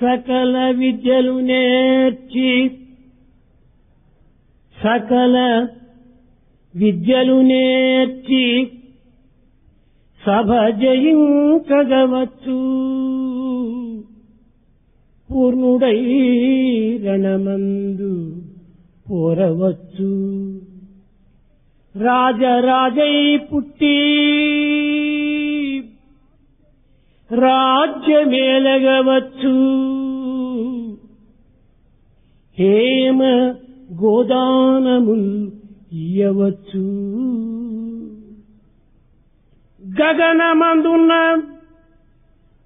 సకల విద్యలు నేర్చి సకల విద్యలు నేర్చి సభ జయించగవచ్చు పూర్ణుడై రణమందు పోరవచ్చు రాజరాజై పుట్టి రాజ్యమేలగవచ్చు హేమ గోదానముల్ ఇయ్యవచ్చు గగనమందున్న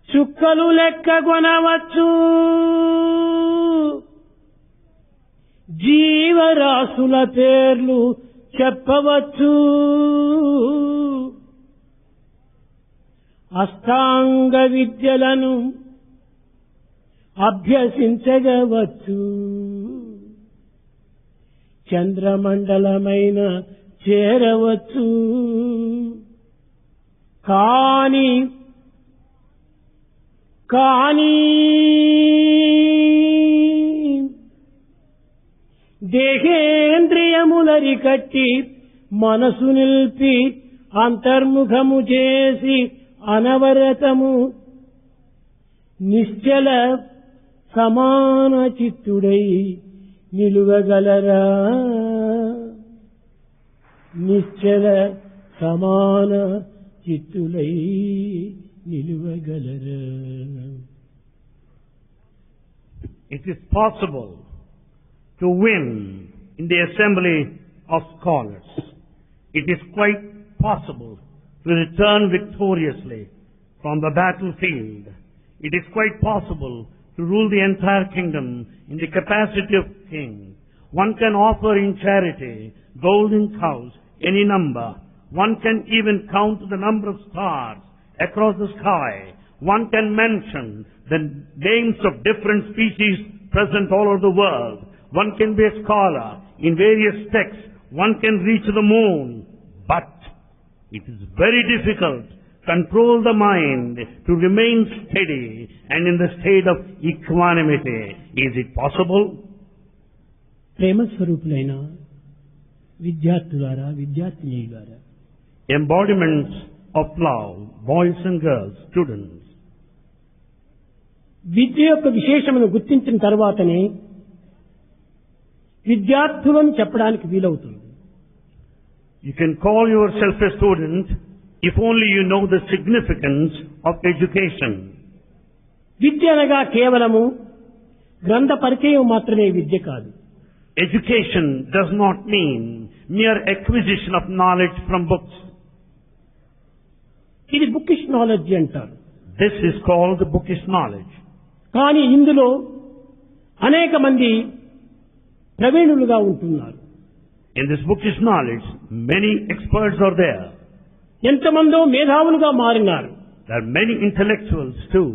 చుక్కలు లెక్కగొనవచ్చు జీవరాశుల పేర్లు చెప్పవచ్చు అష్టాంగ విద్యలను అభ్యసించగవచ్చు చంద్రమండలమైన చేరవచ్చు కానీ దేహేంద్రియములరికట్టి మనసు నిల్పి అంతర్ముఖము చేసి అనవరతము నిశ్చల సమాన చిత్తుడై నిలువగలరా నిశ్చల సమాన చిత్తులై నిలువగలరా. It is possible to win in the assembly of scholars. It is quite possible to return victoriously from the battlefield. It is quite possible to rule the entire kingdom in the capacity of king. One can offer in charity golden cows, any number. One can even count the number of stars across the sky. One can mention the names of different species present all over the world. One can be a scholar in various texts. One can reach the moon. But it is very difficult to control the mind to remain steady and in the state of equanimity. Is it possible? ప్రేమ స్వరూపులైన విద్యార్థులారా విద్యార్థినీయులారా, embodiments of love, boys and girls, students. విద్య యొక్క విశేషమును గుర్తించిన తర్వాతనే విద్యార్థులను చెప్పడానికి వీలవుతుంది. You can call yourself a student if only you know the significance of education. విద్య అనగా కేవలము గ్రంథ పరిచయం మాత్రమే విద్య కాదు. Education does not mean mere acquisition of knowledge from books. ఇది బుకిష్ నాలెడ్జ్ అంటారు. This is called the bookish knowledge. కానీ ఇందులో అనేక మంది ప్రవీణులుగా ఉంటున్నారు. In this bookish knowledge, many experts are there. ఎంతమందో మేధావులుగా మారినారు. There are many intellectuals too.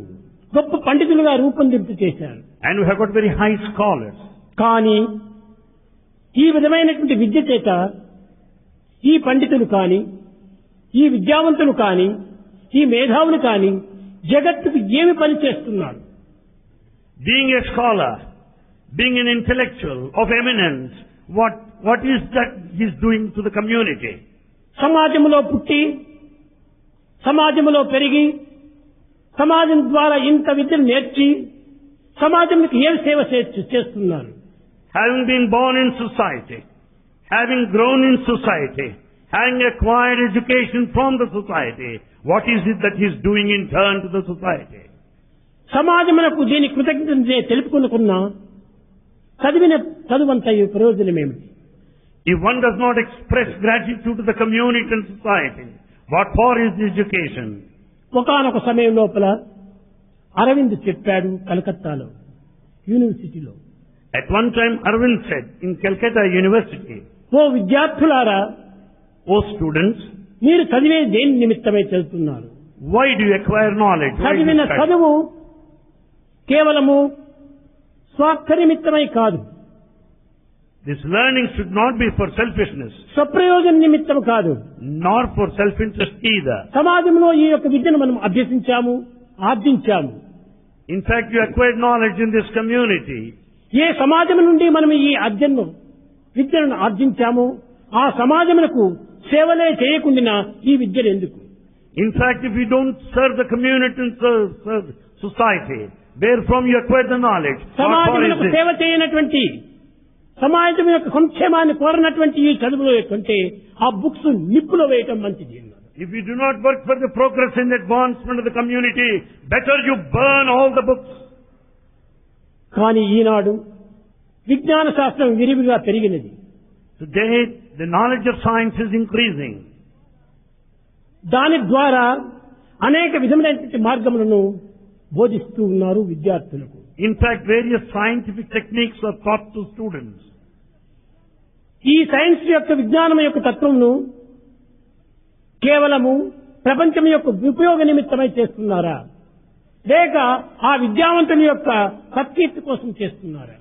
గొప్ప పండితులుగా రూపొందింపు చేశారు. And we have got very high scholars. కానీ ఈ విధమైనటువంటి విద్య చేత ఈ పండితులు కానీ, ఈ విద్యావంతులు కానీ, ఈ మేధావులు కానీ జగత్తుకు ఏమి పని చేస్తున్నారు? Being a scholar, being an intellectual of eminence, what is that he is doing to the community? సమాజంలో పుట్టి, సమాజంలో పెరిగి, సమాజం ద్వారా ఇంత విద్యను నేర్చి సమాజానికి ఏం సేవ చేస్తున్నారు? Having been born in society, having grown in society, having acquired education from the society, what is it that he is doing in turn to the society? సమాజమునకు దీని కృతజ్ఞత తెలుపుకునుకున్నా చదివిన చదువంత ప్రయోజనమేమిటి? If one does not express gratitude to the community and society, what for is the education? ఒకానొక సమయం లోపల అరవింద్ చెప్పాడు కలకత్తాలో యూనివర్సిటీలో. At one time Arvind said in Calcutta University, ఓ విద్యార్థులారా, O students, మీరు చదివే దేని నిమిత్తమై చదువుతున్నారు? why do you acquire knowledge? Why do you చదివిన study? చదువు కేవలము స్వార్థ నిమిత్తమై కాదు. This learning should not be for selfishness, స్వప్రయోజన నిమిత్తం కాదు, nor for self-interest either. సమాజంలో ఈ యొక్క విద్యను మనం అభ్యసించాము, ఆర్జించాము. In fact, you acquired knowledge in this community. ఏ సమాజం నుండి మనం ఈ విద్యను ఆర్జించామో ఆ సమాజమునకు సేవలే చేయకుండా ఈ విద్యను ఎందుకు? In fact, if you don't serve the community and serve society, wherefrom you acquired the knowledge, what for is సమాజమునకు this? సేవ చేయనటువంటి సమాజం యొక్క సంక్షేమాన్ని కోరనటువంటి ఈ చదువులో కంటే ఆ బుక్స్ నిప్పులో వేయటం మంచిది అన్నారు. If you do not work for the progress and advancement of the community, better you burn all the books. కానీ ఈనాడు విజ్ఞాన శాస్త్రం విరివిగా పెరిగినది. Today, the knowledge of science is increasing. దాని ద్వారా అనేక విధమైనటువంటి మార్గములను బోధిస్తూ ఉన్నారు విద్యార్థులకు. In fact, various scientific techniques are taught to students. ఈ సైన్స్ యొక్క విజ్ఞానం యొక్క తత్వమును కేవలము ప్రపంచం యొక్క ఉపయోగ నిమిత్తమై చేస్తున్నారా లేక ఆ విద్యావంతుని యొక్క సత్కీర్తి కోసం చేస్తున్నారా?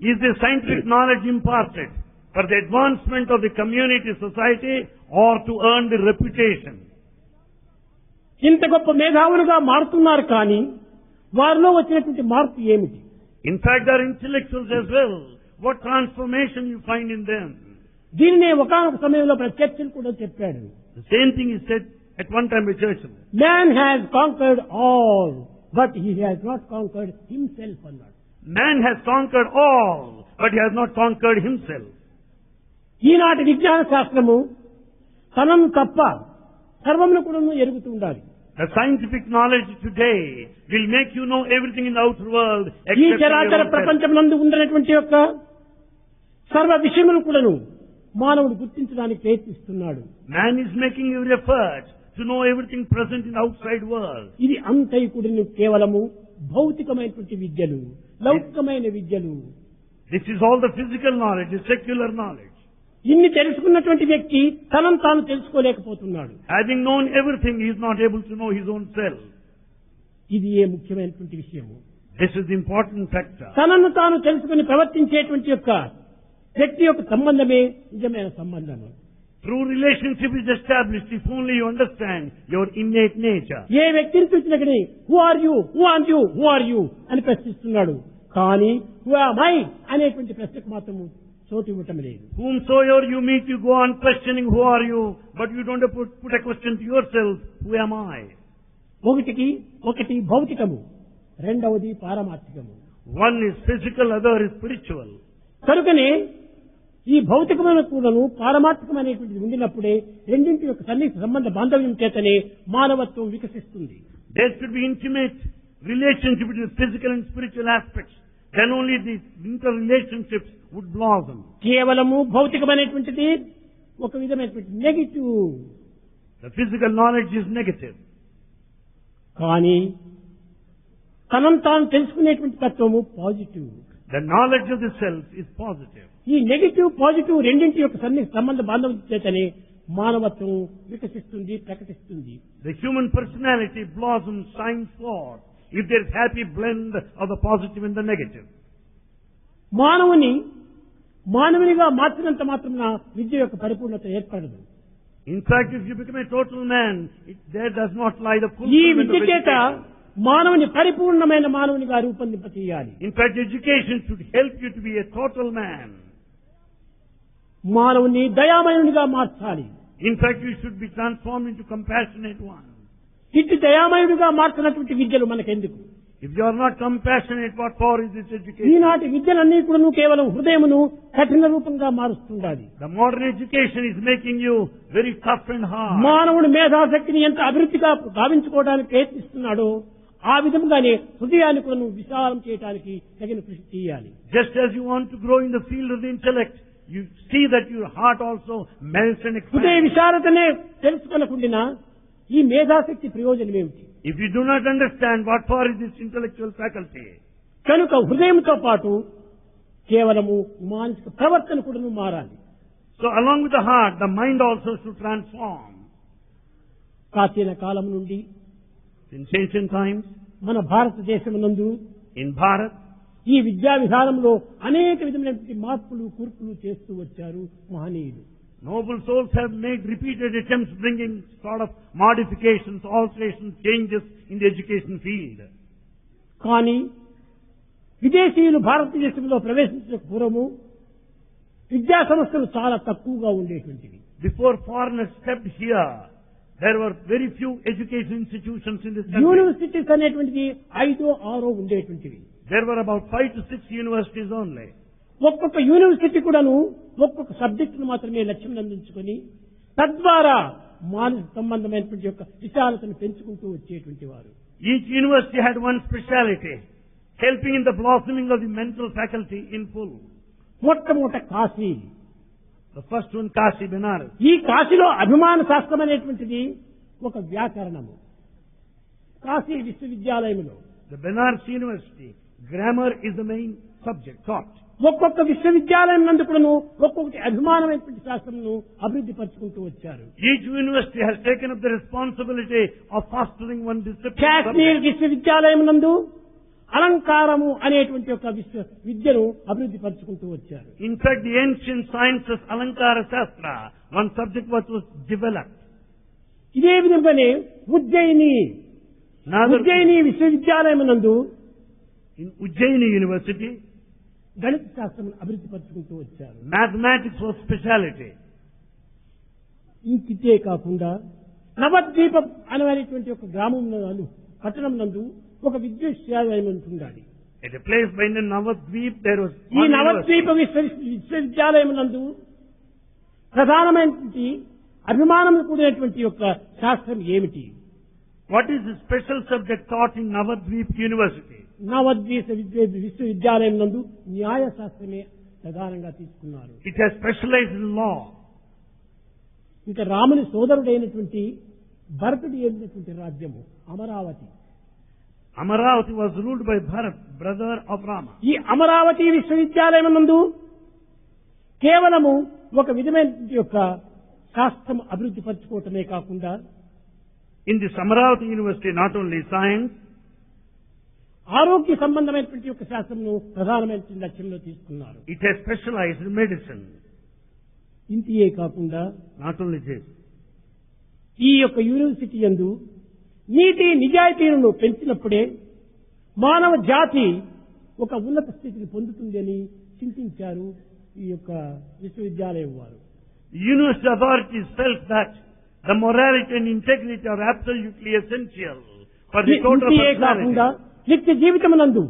Is the scientific knowledge imparted for the advancement of the community, society, or to earn the reputation? ఇంత గొప్ప మేధావులుగా మారుతున్నారు కానీ వారిలో వచ్చినటువంటి మార్పు ఏమిటి? In fact, they are intellectuals as well. What transformation you find in them? దీనినే ఒకానొక సమయంలో చర్చిలు కూడా చెప్పాడు. The same thing is said at one time by Churchill. Man has conquered all, but he has not conquered himself అన్నాడు. Man has conquered all, but he has not conquered himself. ఈనాటి విజ్ఞాన శాస్త్రము తనను తప్ప సర్వమును కూడా ఎరుగుతూ ఉండాలి. The scientific knowledge today will make you know everything in the outer world ఈ except చరాచర your own self. ప్రపంచం నందు ఉన్నటువంటి యొక్క సర్వ విషయములు కూడాను మానవుడు గుర్తించడానికి ప్రయత్నిస్తున్నాడు. Man is making every effort to know everything present in the outside world. ఇది అంతైకుడిని కేవలము భౌతికమైనటువంటి విద్యలు, లౌకికమైన విద్యలు. This is all the physical knowledge, the secular knowledge. ఇన్ని తెలుసుకున్నటువంటి వ్యక్తి తనను తాను తెలుసుకోలేకపోతున్నాడు. Having known everything, he is not able to know his own self. ఇది ఏ ముఖ్యమైనటువంటి విషయము. This is the important factor. తనను తాను తెలుసుకుని ప్రవర్తించేటువంటి యొక్క వ్యక్తి యొక్క సంబంధమే నిజమైన సంబంధము. True relationship is established if only you understand your innate nature. ఏ వ్యక్తిని చూసినా కానీ who are you, who are you, who are you అని ప్రశ్నిస్తున్నాడు. కానీ హూ ఆమ్ ఐ అనేటువంటి ప్రశ్నకు మాత్రము చోటు ఇవ్వటం లేదు. Whomsoever you meet, you go on questioning who are you, but you don't have to put a question to yourself, who am I? ఒకటి భౌతికము, రెండవది పారమార్థికము. One is physical, other is spiritual. కనుకనే ఈ భౌతికమైన కూడాను పారమార్థికమైనటువంటిది ఉండినప్పుడే రెండింటి యొక్క సన్నిహిత సంబంధ బాంధవ్యం చేతనే మానవత్వం వికసిస్తుంది. There should be intimate relationship between physical and spiritual aspects. Then only these interrelationships would blossom. కేవలము భౌతికమైనటువంటిది ఒక విధమైనటువంటి negative. The physical knowledge is negative. కానీ తనను తాను తెలుసుకునేటువంటి తత్వము positive. The knowledge of the self is positive. ఈ నెగిటివ్ పాజిటివ్ రెండింటి యొక్క సన్నిహిత సంబంధ బాంధవ్యం చేతనే మానవత్వం వికసిస్తుంది, ప్రకటిస్తుంది. The human personality blossoms, shines forth if there is happy blend of the positive and the negative. మానవునిగా మార్చినంత మాత్రం విద్య యొక్క పరిపూర్ణత ఏర్పడదు. In fact, if you become a total man, there does not lie the ఈ fulfillment of విద్య చేత education. మానవుని పరిపూర్ణమైన మానవునిగా రూపొందింప చేయాలి. In fact, education should help you to be a total man. మానవుని దయామయునిగా మార్చాలి. In fact, you should be transformed into compassionate one. ఇట్టి దయామయునిగా మార్చినటువంటి విద్యలు మనకెందుకు? If you are not compassionate, what for is this education? ఈనాటి విద్యలన్నీ కూడా కేవలం హృదయమును కఠిన రూపంగా మారుస్తుండాలి. The modern education is making you very tough and hard. మానవుని మేధాశక్తిని ఎంత అభివృద్ధిగా గావించుకోవడానికి ప్రయత్నిస్తున్నాడో ఆ విధంగానే హృదయాన్ని కూడా విశాలం చేయడానికి తగిన కృషి చేయాలి. Just as you want to grow in the field of the intellect, you see that your heart also melts and హృదయ expands. విశారతనే తెలుసుకొనకుండా ఈ మేధాశక్తి ప్రయోజనం ఏమిటి? If you do not understand what for is this intellectual faculty, కనుక హృదయంతో పాటు కేవలము మానసిక ప్రవర్తన కూడా మారాలి. so along with the heart, the mind also should transform. ప్రాచీన కాలం నుండి In ancient times, మన భారతదేశం నందు in Bharat, ఈ విద్యా విధానంలో అనేక విధమైనటువంటి మార్పులు కూర్పులు చేస్తూ వచ్చారు మహనీయులు. noble souls have made repeated attempts bringing sort of modifications, alterations, changes in the education field. కానీ విదేశీయులు భారతదేశంలో ప్రవేశించక పూర్వము విద్యా సంస్థలు చాలా తక్కువగా ఉండేటువంటివి. Before foreigners stepped here, there were very few education institutions in this country. Universities అనేటువంటివి 5 6 ఉండేటువంటివి. There were about 5 to 6 universities only. ఒక్కొక్క యూనివర్సిటీ కూడాను ఒక్కొక్క సబ్జెక్టును మాత్రమే లక్ష్యం అందించుకొని తద్వారా మానసిక సంబంధమైనటువంటి యొక్క విశాలతను పెంచుకుంటూ వచ్చేటువంటి వారు. Each university had one speciality, helping in the blossoming of the mental faculty in full. మొట్టమొదట Kashi. The first one, Kashi, Benares. ఈ కాశీలో అభిమాన శాస్త్రం అనేటువంటిది ఒక వ్యాకరణము. కాశీ విశ్వవిద్యాలయంలో The Benares University, grammar is the main subject taught. ఒక్కొక్క విశ్వవిద్యాలయం నందు కూడాను ఒక్కొక్కటి అభిమానమైనటువంటి శాస్త్రమును అభివృద్ధి పరుచుకుంటూ వచ్చారు. Each university has taken up the responsibility of fostering one discipline. Kashmir విశ్వవిద్యాలయం నందు అలంకారము అనేటువంటి ఒక విద్యను అభివృద్ధి పరుచుకుంటూ వచ్చారు. In fact, the ancient sciences, Alankara Shastra, one subject was developed. ఇదే విధంగానే ఉజ్జయిని విశ్వవిద్యాలయం నందు In Ujjaini University, గణిత శాస్త్రం అభివృద్ధి పరుచుకుంటూ వచ్చారు. mathematics was speciality. ఇంకితే కాకుండా నవద్వీపం అనేటువంటి ఒక గ్రామం పట్టణం నందు ఒక విశ్వవిద్యాలయం ఉంటుండాలి. At a place by the Navadvip, there was ఈ నవద్వీప విశ్వవిద్యాలయం నందు ప్రధానమైనటువంటి అభిమానం కూడినటువంటి యొక్క శాస్త్రం ఏమిటి? What is the special subject taught in Navadvip University? నవద్వీప విశ్వవిద్యాలయం నందు న్యాయ శాస్త్రమే ప్రధానంగా తీసుకున్నారు. It has specialized in law. ఇంకా రాముని సోదరుడైనటువంటి భరతుడు ఏలినటువంటి రాజ్యము Amaravati. Amaravati was ruled by Bharat, brother of Rama. ఈ అమరావతి విశ్వవిద్యాలయం నందు కేవలము ఒక విధమైన యొక్క శాస్త్రం అభివృద్ధి పరచుకోవటమే కాకుండా In this Amaravati University, not only science, ఆరోగ్య సంబంధమైనటువంటి యొక్క శాస్త్రమును ప్రధానమైనటువంటి లక్ష్యంలో తీసుకున్నారు. it has specialized in medicine. ఇంతియే కాకుండా Not only this, ఈ యొక్క యూనివర్సిటీ యందు నీతి నిజాయితీలను పెంచినప్పుడే మానవ జాతి ఒక ఉన్నత స్థితిని పొందుతుంది అని చింతించారు ఈ యొక్క విశ్వవిద్యాలయం వారు. the university authorities felt that the morality and integrity are absolutely essential for the total ఇంతియే కాకుండా personality. నిత్య జీవితమునందు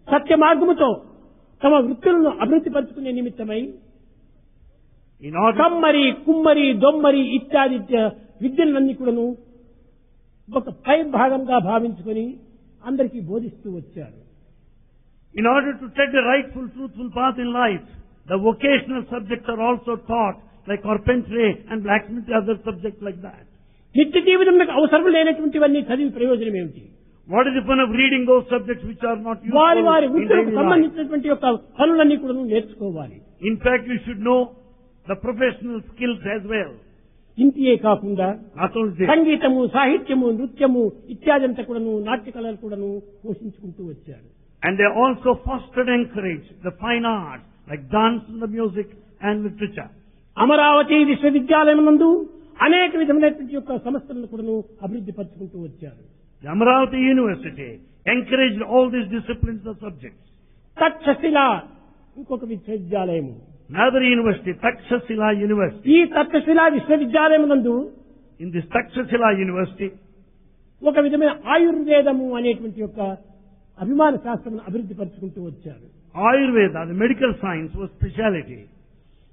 సత్య మార్గముతో తమ వృత్తులను అభివృద్ధి పరుచుకునే నిమిత్తమై In order, కమ్మరి కుమ్మరి దొమ్మరి ఇత్యాది విద్యలన్నీ కూడాను ఒక పై భాగంగా భావించుకొని అందరికీ బోధిస్తూ వచ్చారు. in order to take the rightful, truthful path in life, the vocational subjects are also taught, like carpentry and blacksmith, other subjects like that. నిత్య జీవితంలో అవసరం లేనటువంటివన్నీ చదివి ప్రయోజనం ఏమిటి? What is the fun of reading those subjects which are not useful వారి in వృత్తులకు daily life? సంబంధించినటువంటి యొక్క పనులన్నీ కూడా నేర్చుకోవాలి. In fact, you should know the professional skills as well. ఇంతియే కాకుండా Not only this, సంగీతము సాహిత్యము నృత్యము ఇత్యాది అంతా కూడాను నాట్య కళలు కూడాను పోషించుకుంటూ వచ్చారు. and they also fostered and encouraged the fine arts like dance and the music and literature. Amaravati విశ్వవిద్యాలయం నందు అనేక విధమైనటువంటి యొక్క సంస్థలను కూడాను అభివృద్ధి పరుచుకుంటూ వచ్చారు. The Amaravati University encouraged all these disciplines of subjects. Takshashila ఇంకొక విశ్వవిద్యాలయము. Another university, Takshashila University. ఈ తక్షశిల విశ్వవిద్యాలయం నందు In this Takshashila University, ఒక విధమైన ఆయుర్వేదము అనేటువంటి యొక్క అభిమాన శాస్త్రం అభివృద్ధి పరుచుకుంటూ వచ్చారు. Ayurveda, the medical science, was speciality.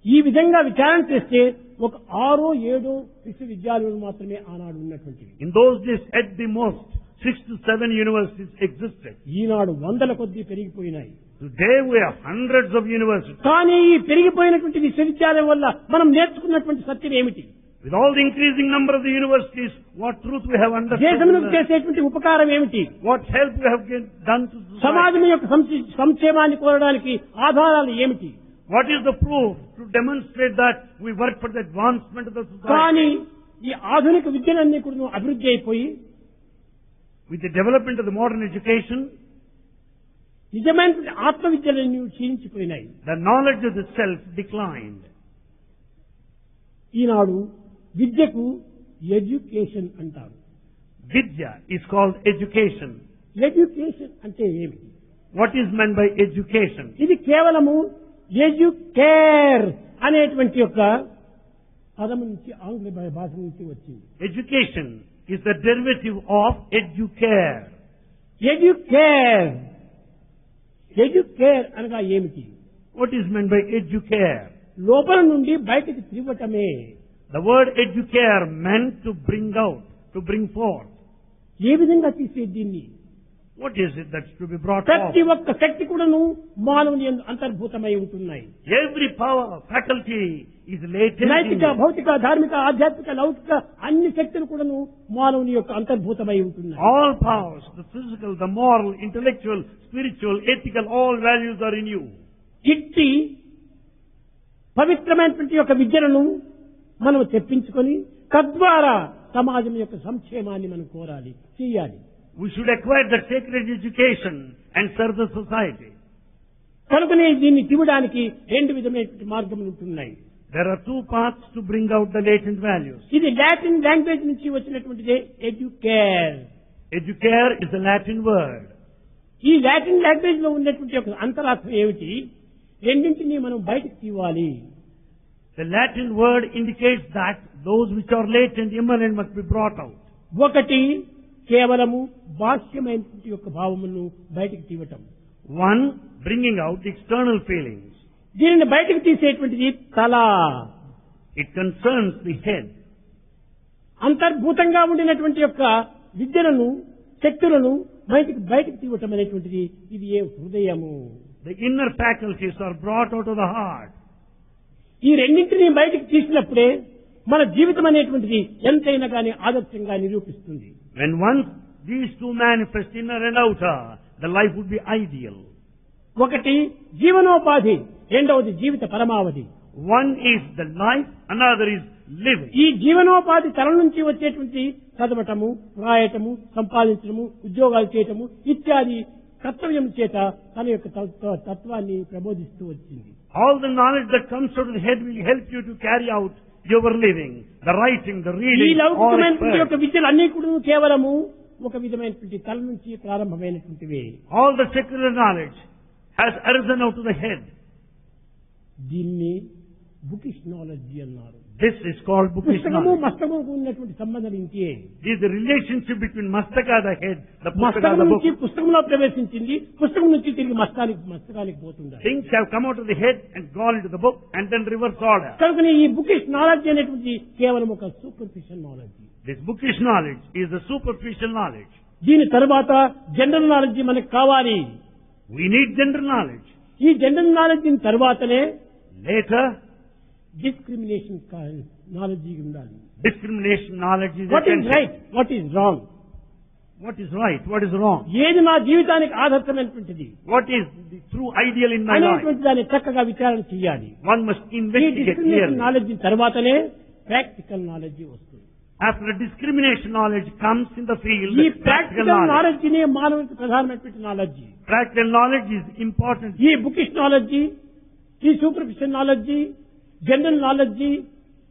ఈ విధంగా విచారణ చేస్తే ఒక 6 7 విశ్వవిద్యాలయాలు మాత్రమే ఆనాడు ఉన్నటువంటివి. In those days, at the most, 6 to 7 universities existed. ఈనాడు వందల కొద్దీ పెరిగిపోయినాయి. Today we have hundreds of universities. కానీ ఈ పెరిగిపోయినటువంటి విశ్వవిద్యాలయం వల్ల మనం నేర్చుకున్నటువంటి సత్యం ఏమిటి? With all the increasing number of the universities, what truth we have understood? దేశమునకు చేసేటువంటి ఉపకారం ఏమిటి? What help we have done to society? సమాజం యొక్క సంక్షేమాన్ని కోరడానికి ఆధారాలు ఏమిటి? What is the proof to demonstrate that we work for the advancement of the కానీ society? ఈ ఆధునిక విద్యలన్నీ కూడా అభివృద్ధి అయిపోయి With the development of the modern education, నిజమైన ఆత్మ విద్యలన్నీ క్షీణించిపోయినాయి. the knowledge of the self declined. ఈనాడు విద్యకు ఎడ్యుకేషన్ అంటారు. Vidya is called education. Education అంటే ఏమిటి? What is meant by education? ఇది కేవలము ఎడ్యుకేర్ అనేటువంటి యొక్క పదము నుంచి ఆంగ్ల భాష నుంచి వచ్చింది. Education is the derivative of educare. Educare educare అనగా ఏమిటి? What is meant by educare? లోపల నుండి బయటికి త్రివ్వటమే. The word educare meant to bring out, to bring forth. ఏ విధంగా తీసే దీన్ని? What is it that's to be brought ప్రతి forth? ఒక్క శక్తి కూడాను మానవుని యందు అంతర్భూతమై ఉంటున్నాయి. Every power, faculty is latent in నైతిక, you. భౌతిక, ధార్మిక, ఆధ్యాత్మిక, లౌకిక అన్ని శక్తులు కూడాను మానవుని యొక్క అంతర్భూతమై ఉంటున్నాయి. All powers, the physical, the moral, intellectual, spiritual, ethical, all values are in you. ఇట్టి పవిత్రమైనటువంటి యొక్క విద్యలను మనం తెప్పించుకొని తద్వారా సమాజం యొక్క సంక్షేమాన్ని మనం కోరాలి, చేయాలి. We should acquire the sacred education and serve the society. కనుకనే దీన్ని తివడానికి రెండు విధమైనటువంటి మార్గములు ఉంటున్నాయి. There are two paths to bring out the latent values. ఇది లాటిన్ లాంగ్వేజ్ నుంచి వచ్చినటువంటిదే educare. Educare is a Latin word. ఈ లాటిన్ లాంగ్వేజ్ లో ఉన్నటువంటి ఒక అంతరార్థం ఏమిటి? రెండింటినీ మనం బయటకు తీవాలి. The Latin word indicates that those which are latent, immanent must be brought out. ఒకటి కేవలము బాహ్యమైనటువంటి యొక్క భావములను బయటకు తీయటం. One, bringing out the external feelings. దీనిని బయటకు తీసేటువంటిది తల. It concerns the head. అంతర్భూతంగా ఉండినటువంటి యొక్క విద్యలను, శక్తులను బయటకు తీయటం అనేటువంటిది ఇది ఏ హృదయము. The inner faculties are brought out of the heart. ఈ రెండింటినీ బయటకు తీసినప్పుడే మన జీవితం అనేటువంటిది ఎంతైనా కానీ ఆదర్శంగా నిరూపిస్తుంది. When once these two manifest, inner and outer, the life would be ideal. ఒకటి జీవనోపాధి, రెండవది జీవిత పరమావధి. One is the life, another is living. ఈ జీవనోపాధి తల నుంచి వచ్చేటువంటి చదవటము, రాయటము, సంపాదించడము, ఉద్యోగాలు చేయటము ఇత్యాది కర్తవ్యం చేత తన యొక్క తత్వాన్ని ప్రబోధిస్తూ వచ్చింది. All the knowledge that comes out of the head will help you to carry out your living, the writing, the ఈ reading, all లౌకికమైనటువంటి యొక్క expert. విద్యలు అన్ని కూడా కేవలము ఒక విధమైనటువంటి తల నుంచి ప్రారంభమైనటువంటివి. All the secular knowledge has arisen out of the head. దీన్ని బుకిష్ నాలెడ్జీ అన్నారు. This is called bookish పుస్తకము knowledge. మస్తకము ఉన్నటువంటి సంబంధం ఇంకే. This is the relationship between mastaka, the head, the pustaka, మస్తకం the book. నుంచి పుస్తకంలో ప్రవేశించింది, పుస్తకం నుంచి తిరిగి మస్తకానికి పోతుండాలి. Things have come out of the head and gone into the book and then reverse order. కనుకనే ఈ బుకిష్ నాలెడ్జ్ అనేటువంటి కేవలం ఒక superficial knowledge. This bookish knowledge is the superficial knowledge. దీని తర్వాత జనరల్ నాలెడ్జ్ మనకు కావాలి. We need general knowledge. ఈ జనరల్ నాలెడ్జ్ తర్వాతనే Later, డిస్క్రిమినేషన్ నాలెడ్జ్ ఉండాలి. discrimination knowledge is what is essential. Right, what is wrong, What is right? What is wrong? ఏది నా జీవితానికి ఆదర్శమైనటువంటిది What is the true ideal in my life? అనేటువంటి దాన్ని చక్కగా విచారణ చేయాలి. One must ఈ investigate డిస్క్రిమినేషన్ clearly. నాలెడ్జ్ తర్వాతనే ప్రాక్టికల్ నాలెడ్జ్ వస్తుంది. After discrimination knowledge comes in the field, ఈ practical ప్రాక్టికల్ knowledge. నాలెడ్జ్ నే మానవునికి ప్రధానమైనటువంటి knowledge. Practical knowledge is important. ఈ బుకిష్ నాలెడ్జ్, ఈ సూపర్ఫిషియల్ నాలెడ్జ్, జనరల్ నాలెడ్జ్,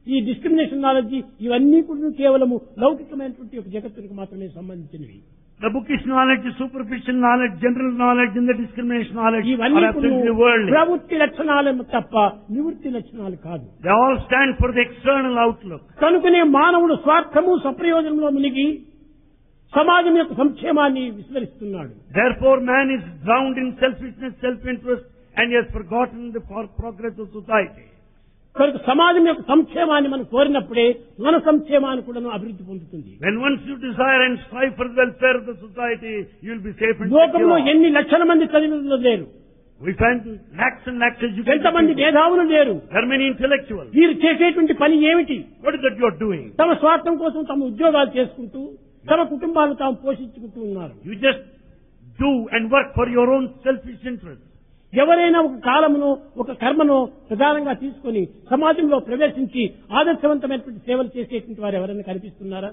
ఈ డిస్క్రిమినేషన్ నాలెడ్జ్ ఇవన్నీ కూడా కేవలము లౌకికమైనటువంటి ఒక జగత్తునికి మాత్రమే సంబంధించినవి. The bookish knowledge, the superficial knowledge, general knowledge, and the discrimination knowledge ఇవన్నీ are absolutely worldly. ప్రవృత్తి లక్షణాలు తప్ప నివృత్తి లక్షణాలు కాదు. They all stand for the external outlook. కనుకనే మానవుడు స్వార్థము స్వప్రయోజనంలో మునిగి సమాజం యొక్క సంక్షేమాన్ని విస్మరిస్తున్నాడు. Therefore, man is drowned in selfishness, self-interest, and he has forgotten the progress of society. కనుక సమాజం యొక్క సంక్షేమాన్ని మనం కోరినప్పుడే మన సంక్షేమాన్ని కూడా అభివృద్ధి పొందుతుంది. When once you desire and strive for the welfare of the society, you will be safe and లోకంలో secure. ఎన్ని లక్షల మంది చదివిన లేరు, We find lakhs and lakhs educated ఎంతమంది people. మేధావులు లేరు. There are many intellectuals. వీరు చేసేటువంటి పని ఏమిటి? What is that you are doing? తమ స్వార్థం కోసం తమ ఉద్యోగాలు చేసుకుంటూ తమ కుటుంబాలను తాము పోషించుకుంటూ ఉన్నారు. You just do and work for your own selfish interest. ఎవరైనా ఒక కాలమును, ఒక కర్మను ప్రధానంగా తీసుకొని సమాజంలో ప్రవేశించి ఆదర్శవంతమైనటువంటి సేవలు చేసేటువంటి వారు ఎవరైనా కనిపిస్తున్నారా?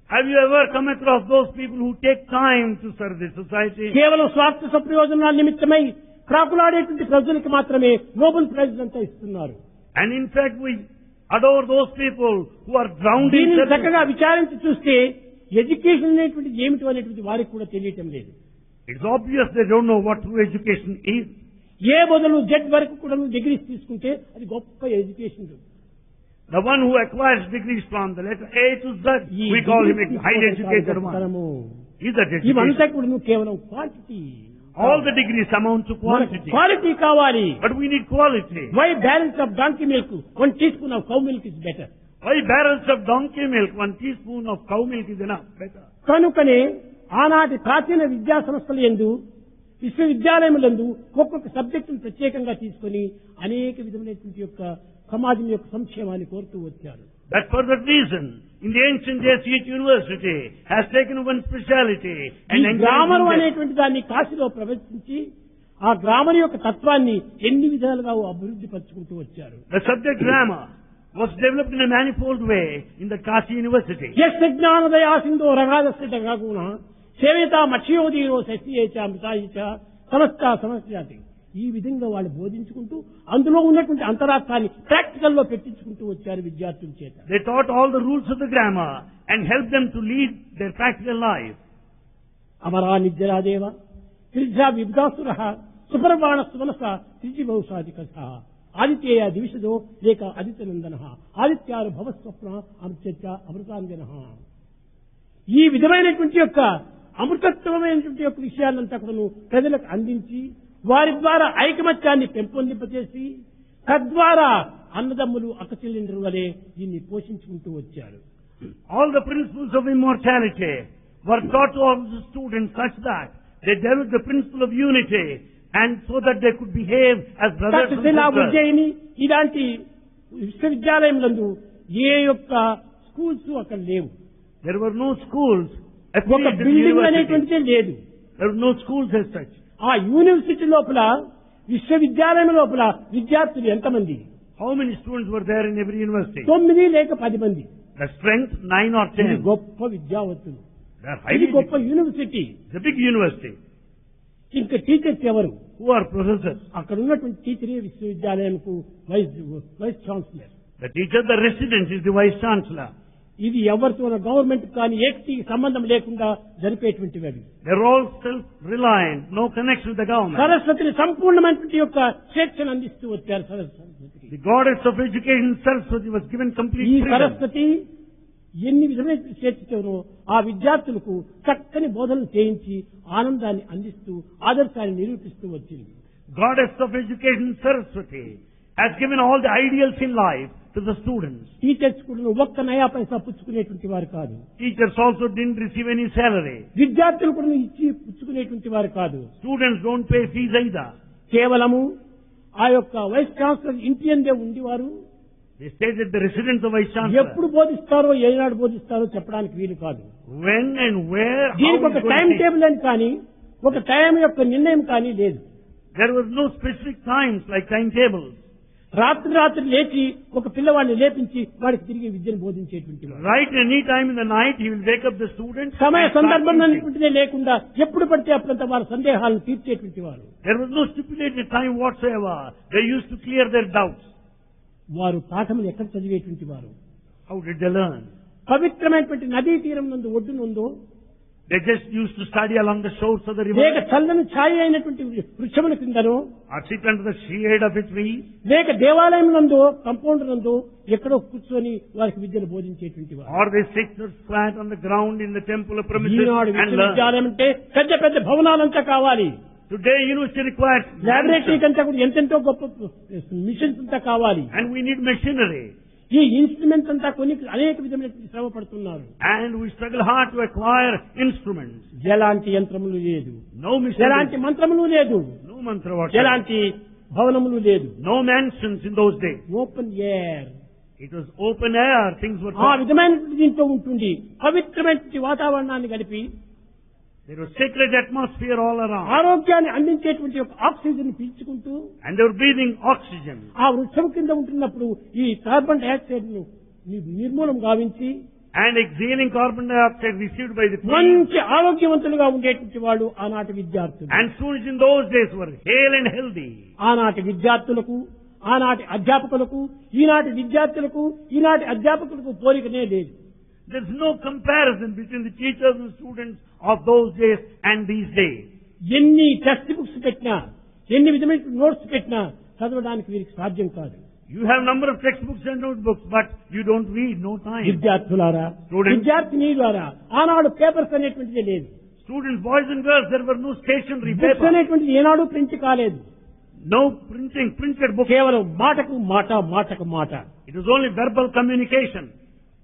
Have you ever come across those people who take time to serve the society? కేవలం స్వార్థ సప్రయోజనాల నిమిత్తమై ప్రాకులాడేటువంటి ప్రజలకు మాత్రమే నోబెల్ ప్రైజ్ అంతా ఇస్తున్నారు. And in fact, we adore those people who are drowned in దీనిని self. చక్కగా విచారించి చూస్తే ఎడ్యుకేషన్ అనేటువంటిది ఏమిటో అనేటువంటి వారికి కూడా తెలియటం లేదు. It's obvious they don't know what true education is. ఏ మొదలు జెడ్ వరకు కూడా డిగ్రీస్ తీసుకుంటే అది గొప్ప education. The one who acquires degrees from the letter A to Z, we call him a highly educated one. Is that education? ఇవంతా కూడా నువ్వు కేవలం quantity. All the degrees amount to quantity. Quality కావాలి. But we need quality. Why barrels of donkey milk? 1 teaspoon of cow milk is better. Why barrels of donkey milk? 1 teaspoon of cow milk is enough. Better. కనుకనే ఆనాటి ప్రాచీన విద్యా సంస్థల యందు విశ్వవిద్యాలయములందు ఒక్కొక్క సబ్జెక్టును ప్రత్యేకంగా తీసుకొని అనేక విధమైనటువంటి యొక్క సమాజం యొక్క సంక్షేమాన్ని కోరుతూ వచ్చారు. That for that reason, in the ancient days, each university has taken one speciality and grammar అనేటువంటి దాన్ని కాశీలో ప్రవేశించి ఆ గ్రామర్ యొక్క తత్వాన్ని ఎన్ని విధాలుగా అభివృద్ధి పరుచుకుంటూ వచ్చారు. The subject grammar was developed in a manifold way in the Kashi University. యస్య జ్ఞానదయా సింధో రగాదస్య రఘుగుణ సేవేత మక్షయోదీరో శశియేచ అమృతాయిచ సమస్త సమస్యాతి. ఈ విధంగా వాళ్ళు బోధించుకుంటూ అందులో ఉన్నటువంటి అంతరార్థాన్ని ప్రాక్టికల్ లో పెట్టించుకుంటూ వచ్చారు విద్యార్థుల చేత. They taught all the rules of the grammar and helped them to lead their practical life. Amara నిజ్జరాదేవ త్రిజా విబుధాసురః సుపర్వాణ సుమనస త్రిజివౌషాదికథ ఆదిత్యేయ దివిషదో లేక ఆదిత్యనందనః ఆదిత్యారు భవస్వప్న అమృత్య అమృతాంజనః. ఈ విధమైనటువంటి యొక్క అమృతత్వమైనటువంటి యొక్క విషయాలంతా కూడా ప్రజలకు అందించి వారి ద్వారా ఐకమత్యాన్ని పెంపొందింపచేసి తద్వారా అన్నదమ్ములు అక్కచెల్లెండ్రు వలె దీన్ని పోషించుకుంటూ వచ్చారు. All the principles of immortality were taught to all the students such that they developed the principle of unity and so that they could behave as brothers and sisters. Ujjaini ఇలాంటి విశ్వవిద్యాలయంలందు ఏ యొక్క స్కూల్స్ అక్కడ లేవు. There were no schools. ఒక building అనేటువంటిదే లేదు. There were no schools as such. ఆ university లోపల విశ్వవిద్యాలయం లోపల విద్యార్థులు ఎంతమంది? How many students were there in every university? 9 లేక 10 మంది. The strength 9 or 10. గొప్ప విద్యావంతులు. They are ఇది highly గొప్ప university. It's a big university. ఇంకా టీచర్స్ ఎవరు? Who are professors? అక్కడ ఉన్నటువంటి టీచరే విశ్వవిద్యాలయంకు vice chancellor. The teacher, the resident is the vice chancellor. ఇది ఎవరితో గవర్నమెంట్ కానీ ఏకీ సంబంధం లేకుండా జరిపేటువంటివి అవి. They're all self-reliant, no connection with the government. సరస్వతిని సంపూర్ణమైనటువంటి యొక్క శిక్షణ అందిస్తూ వచ్చారు. సరస్వతికి The goddess of education, Saraswati, was given complete ఈ freedom. సరస్వతి ఎన్ని విధమైన చేర్చుతారో ఆ విద్యార్థులకు చక్కని బోధనలు చేయించి ఆనందాన్ని అందిస్తూ ఆదర్శాన్ని నిరూపిస్తూ వచ్చింది. Goddess of education, Saraswati, has given all the ideals in life to the students. Teachers కూడా ఒక్క నయా పైసా పుచ్చుకునేటువంటి వారు కాదు. Teachers also didn't receive any salary. విద్యార్థులు కూడా ఇచ్చి పుచ్చుకునేటువంటి వారు కాదు. Students don't pay fees either. కేవలము ఆ యొక్క వైస్ ఛాన్సలర్ ఇంటి అందే ఉండేవారు. They stayed at the residence of vice chancellor. ఎప్పుడు బోధిస్తారో ఏనాడు బోధిస్తారో చెప్పడానికి వీలు కాదు. When and where, how దీనికి ఒక is going time to take. Table అని కానీ ఒక టైం యొక్క నిర్ణయం కానీ లేదు. There was no specific times like timetables. రాత్రి లేచి ఒక పిల్లవాడిని లేపించి వాడికి తిరిగి విద్యను బోధించేటువంటి వాడు. Right any time in the night, he will wake up the students. సమయ and start సందర్భం teaching. అనేటువంటిదే లేకుండా ఎప్పుడు పడితే అప్పుడంతా వారి సందేహాలను తీర్చేటువంటి వారు. There was no stipulated time whatsoever. They used to clear their doubts. వారు పాఠములు ఎక్కడ చదివేటువంటి వారు? How did they learn? పవిత్రమైనటువంటి నదీ తీరం నందు ఒడ్డునందు They just used to study along the shores of the లేక river, చల్లని ఛాయ అయినటువంటి వృక్షముల కిందనో or sit under the shade of a tree, లేక దేవాలయం నందు కంపౌండ్ నందు ఎక్కడో కూర్చొని వారికి విద్యను బోధించేటువంటి వారు. or they sit flat on the ground in the temple premises Eenadu and learn. విశ్వవిద్యాలయం అంటే పెద్ద పెద్ద భవనాలంతా కావాలి. Today, university requires లాబొరేటరీ కంటే కూడా ఎంతెంతో గొప్ప మిషన్స్ అంతా కావాలి. and we need machinery. ఈ ఇన్స్ట్రుమెంట్స్ అంతా కొన్ని అనేక విధమైన శ్రమ పడుతున్నారు. And we struggle hard to acquire instruments. ఎలాంటి యంత్రములు లేదు, No machinery, ఎలాంటి మంత్రములు లేదు, no mantra whatsoever, ఎలాంటి భవనములు లేదు. no mansions in those days. Open air It was open air, things were ఆ taught. విధమైన దీంతో ఉంటుంది. పవిత్రమైన వాతావరణాన్ని కలిపి There was sacred atmosphere all around. ఆరోగ్యాన్ని అందించేటువంటి ఒక oxygen పీల్చుకుంటూ And they were breathing oxygen. ఆ వృక్షం కింద ఉంటున్నప్పుడు ఈ కార్బన్ డైఆక్సైడ్ ను నిర్మూలం గావించి And exhaling carbon dioxide received by the trees. మంచి ఆరోగ్యవంతులుగా ఉండేటువంటి వాడు ఆనాటి విద్యార్థులు. And students in those days were hale and healthy. ఆనాటి విద్యార్థులకు ఆనాటి అధ్యాపకులకు ఈనాటి విద్యార్థులకు ఈనాటి అధ్యాపకులకు పోలికనే లేదు. There's no comparison between the teachers and students of those days and these days. ఎన్ని టెక్స్ట్ బుక్స్ పెట్టినా, ఎన్ని విధమైన నోట్స్ పెట్టినా చదవడానికి వీరికి సాధ్యం కాదు. You have number of textbooks and notebooks, but you don't read, no time. విద్యార్థులారా, Students. విద్యార్థినీలారా, ఆనాడు పేపర్స్ అనేటువంటిది లేదు. Students, boys and girls, there were no stationery books paper. అనేటువంటిది ఏనాడు ప్రింట్ కాలేదు. No printed books. కేవలం మాటకు మాట, మాటకు మాట. It was only verbal communication.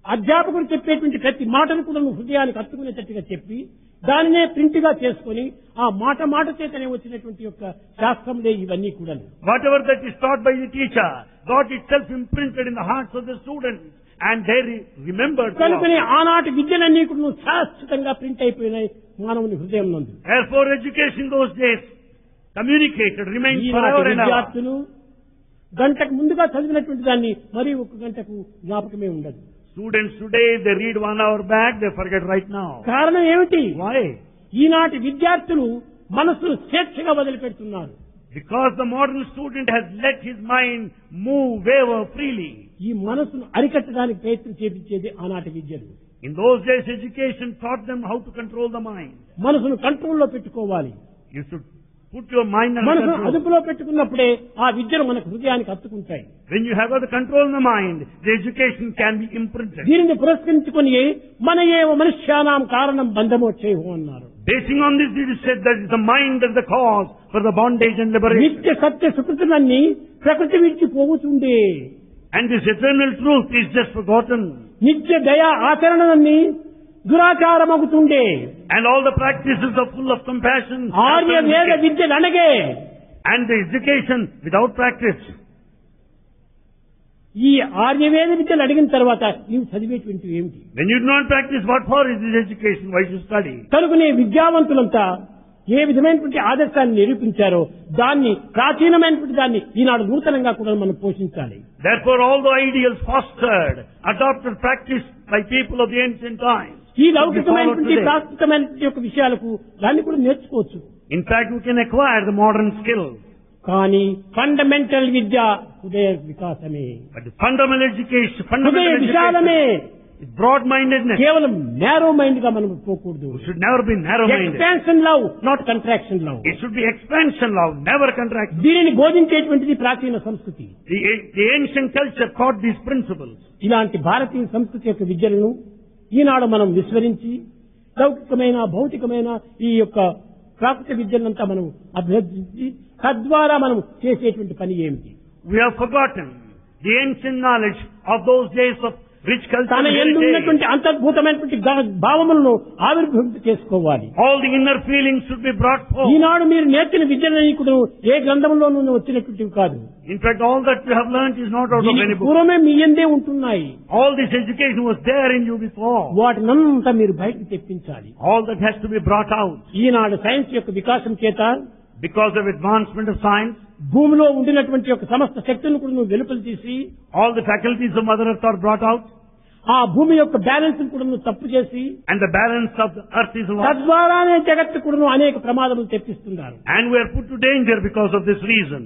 అధ్యాపకుడు చెప్పేటువంటి ప్రతి మాటను కూడా నువ్వు హృదయానికి హత్తుకునేటట్టుగా చెప్పి దానినే ప్రింట్ గా చేసుకుని ఆ మాట చేతనే వచ్చినటువంటి యొక్క శాస్త్రంలే ఇవన్నీ కూడా. Whatever that is taught by the teacher, got itself imprinted in the hearts of the students, and they remembered. కనుకనే ఆనాటి విద్యలన్నీ కూడా శాశ్వతంగా ప్రింట్ అయిపోయినాయి మానవుని హృదయం నందు. Therefore, education those days communicated, remained forever and ever. విద్యార్థులు గంటకు ముందుగా చదివినటువంటి దాన్ని మరి ఒక గంటకు జ్ఞాపకమే ఉండదు. Students today, they read 1 hour back, they forget right now. కారణం ఏమిటి? Why? ఈనాటి విద్యార్థులు మనస్సును స్వేచ్ఛగా వదిలిపెడుతున్నారు. Because the modern student has let his mind move, waver freely. ఈ మనస్సును అరికట్టడానికి ప్రయత్నం చేపించేది ఆనాటి విద్యలు. In those days, education taught them how to control the mind. మనసును కంట్రోల్లో పెట్టుకోవాలి. You should put your mind under మనసును control. అదుపులో పెట్టుకున్నప్పుడే ఆ విద్యలు మనకు హృదయానికి హత్తుకుంటాయి. When you have got the control in the mind, the education can be imprinted. దీనిని పురస్కరించుకొని మన ఏవ మనుష్యానాం కారణం బంధమోక్షేహో అన్నారు. Basing on this, it is said that the mind is the cause for the bondage and liberation. నిత్య సత్య సుకృతులన్నీ ప్రకృతి విడిచి పోవుతుండే. And this eternal truth is just forgotten. నిత్య దయా ఆచరణలన్నీ దురాచారమవుతుండే. And all the practices are full of compassion. Arya వేద విద్యలు అనగే. And the education without practice. ఈ ఆర్యవేద విద్యలు అడిగిన తర్వాత నీవు చదివేటువంటి ఏమిటి? When you do not practice, what for is this education? Why should you study? కనుకనే విద్యావంతులంతా ఏ విధమైనటువంటి ఆదర్శాన్ని నిరూపించారో దాన్ని ప్రాచీనమైనటువంటి దాన్ని ఈనాడు నూతనంగా కూడా మనం పోషించాలి. Therefore, all the ideals fostered, adopted, practiced by people of the ancient times. ఈ లౌకికమైనటువంటి ప్రాకృతమైనటువంటి యొక్క విషయాలకు దాన్ని కూడా నేర్చుకోవచ్చు. In fact, we can acquire the modern skills. కానీ ఫండమెంటల్ విద్య హృదయ వికాసమే, But the fundamental education, హృదయ fundamental విశాలమే. education is broad-mindedness. కేవలం నేరో మైండ్ గా మనం పోకూడదు. We should never be narrow-minded. Expansion love, not contraction love. It should be expansion love, never contraction. దీనిని బోధించేటువంటిది ప్రాచీన సంస్కృతి. The ancient culture taught these principles. ఇలాంటి భారతీయ సంస్కృతి యొక్క విద్యలను ఈనాడు మనం విస్మరించి లౌకికమైన భౌతికమైన ఈ యొక్క ప్రాకృతిక విద్యలంతా మనం అభ్యర్థించి తద్వారా మనం చేసేటువంటి పని ఏమిటి? We have forgotten the ancient knowledge of those days of rich culture. తన and ఎందు heritage. ఉన్నటువంటి అంతర్భూతమైనటువంటి భావములను ఆవిర్భవింప చేసుకోవాలి. All the inner feelings should be brought forth. ఈనాడు మీరు నేర్చిన విద్యలని కూడా ఏ గ్రంథంలోనూ వచ్చినటువంటివి కాదు. In fact, all that you have learnt is not out of దీనికి any book. పూర్వమే మీ ఎందే ఉంటున్నాయి. All this education was there in you before. వాటినంతా మీరు బయటకు తెప్పించాలి. All that has to be brought out. Eenadu science యొక్క వికాసం చేత Because of advancement of science, భూమిలో ఉండినటువంటి యొక్క సమస్త శక్తులను కూడా నువ్వు వెలుపల తీసి all the faculties of Mother Earth are brought out, ఆ భూమి యొక్క బ్యాలెన్స్ కూడా నువ్వు తప్పు చేసి and the balance of the earth is lost. తద్వారానే జగత్తు కూడా అనేక ప్రమాదములు తెప్పిస్తున్నారు. And we are put to danger because of this reason.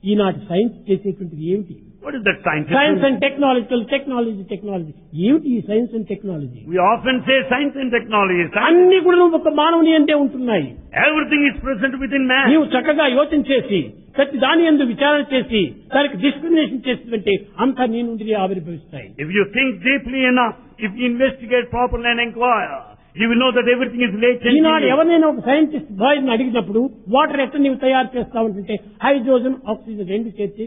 ఈనాటి సైన్స్ చేసేటువంటిది ఏమిటి? What is that science? Science and technology ఏమిటి? ఈ science and technology We often say science and technology. అన్ని కూడా ఒక మానవుని అంతే ఉంటున్నాయి. Everything is present within man. నీవు చక్కగా యోచన చేసి ప్రతి దాని యందు విచారణ చేసి దానికి డిస్క్రిమినేషన్ చేస్తుంటే అంతా నీ నుండి ఆవిర్భవిస్తాయి. If you think deeply enough, if you investigate properly and inquire, you will know that everything is latent. ఈనాడు ఎవరైనా ఒక సైంటిస్ట్ బాయ్ అడిగినప్పుడు వాటర్ ఎట్లా నీవు తయారు చేస్తావంటే హైడ్రోజన్ ఆక్సిజన్ రెండు చేర్చి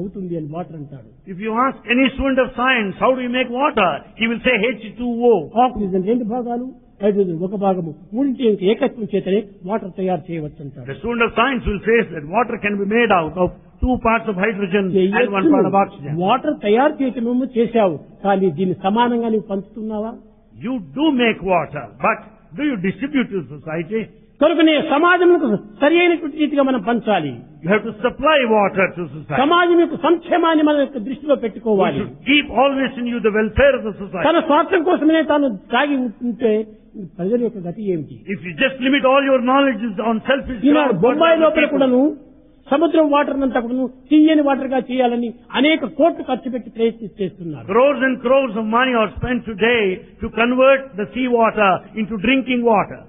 అవుతుంది అని వాటర్ అంటాడు. If you ask any student of science, how do you make water? He will say H2O. Oxygen రెండు భాగాలు, హైడ్రోజన్ ఒక భాగము, మూడింటి ఏకత్వం చేతనే వాటర్ తయారు చేయవచ్చు అంటాడు. The student of science will say that water can be made out of 2 parts of hydrogen and 1 part of oxygen. Water తయారు చేయటమేమో చేశావు, కానీ దీన్ని సమానంగా నువ్వు పంచుతున్నావా? You do make water, but do you distribute to society? కనుకనే సమాజంకు సరి అయినటువంటి రీతిగా మనం పంచాలి. You have to supply water to society. సమాజం యొక్క సంక్షేమాన్ని మన యొక్క దృష్టిలో You పెట్టుకోవాలి. should keep always in you the welfare of the society. తన స్వార్థం కోసమే తాను తాగి ఉంటే ప్రజల యొక్క గతి ఏమిటి? If you just limit all your knowledge on selfish Eenadu grounds, Bombay లోపల కూడాను సముద్రం వాటర్ అంతా కూడా తీయని వాటర్ గా చేయాలని అనేక కోట్లు ఖర్చు పెట్టి ప్రయత్నిస్తున్నారు. Crores and crores of money are spent today to convert the sea water into drinking water.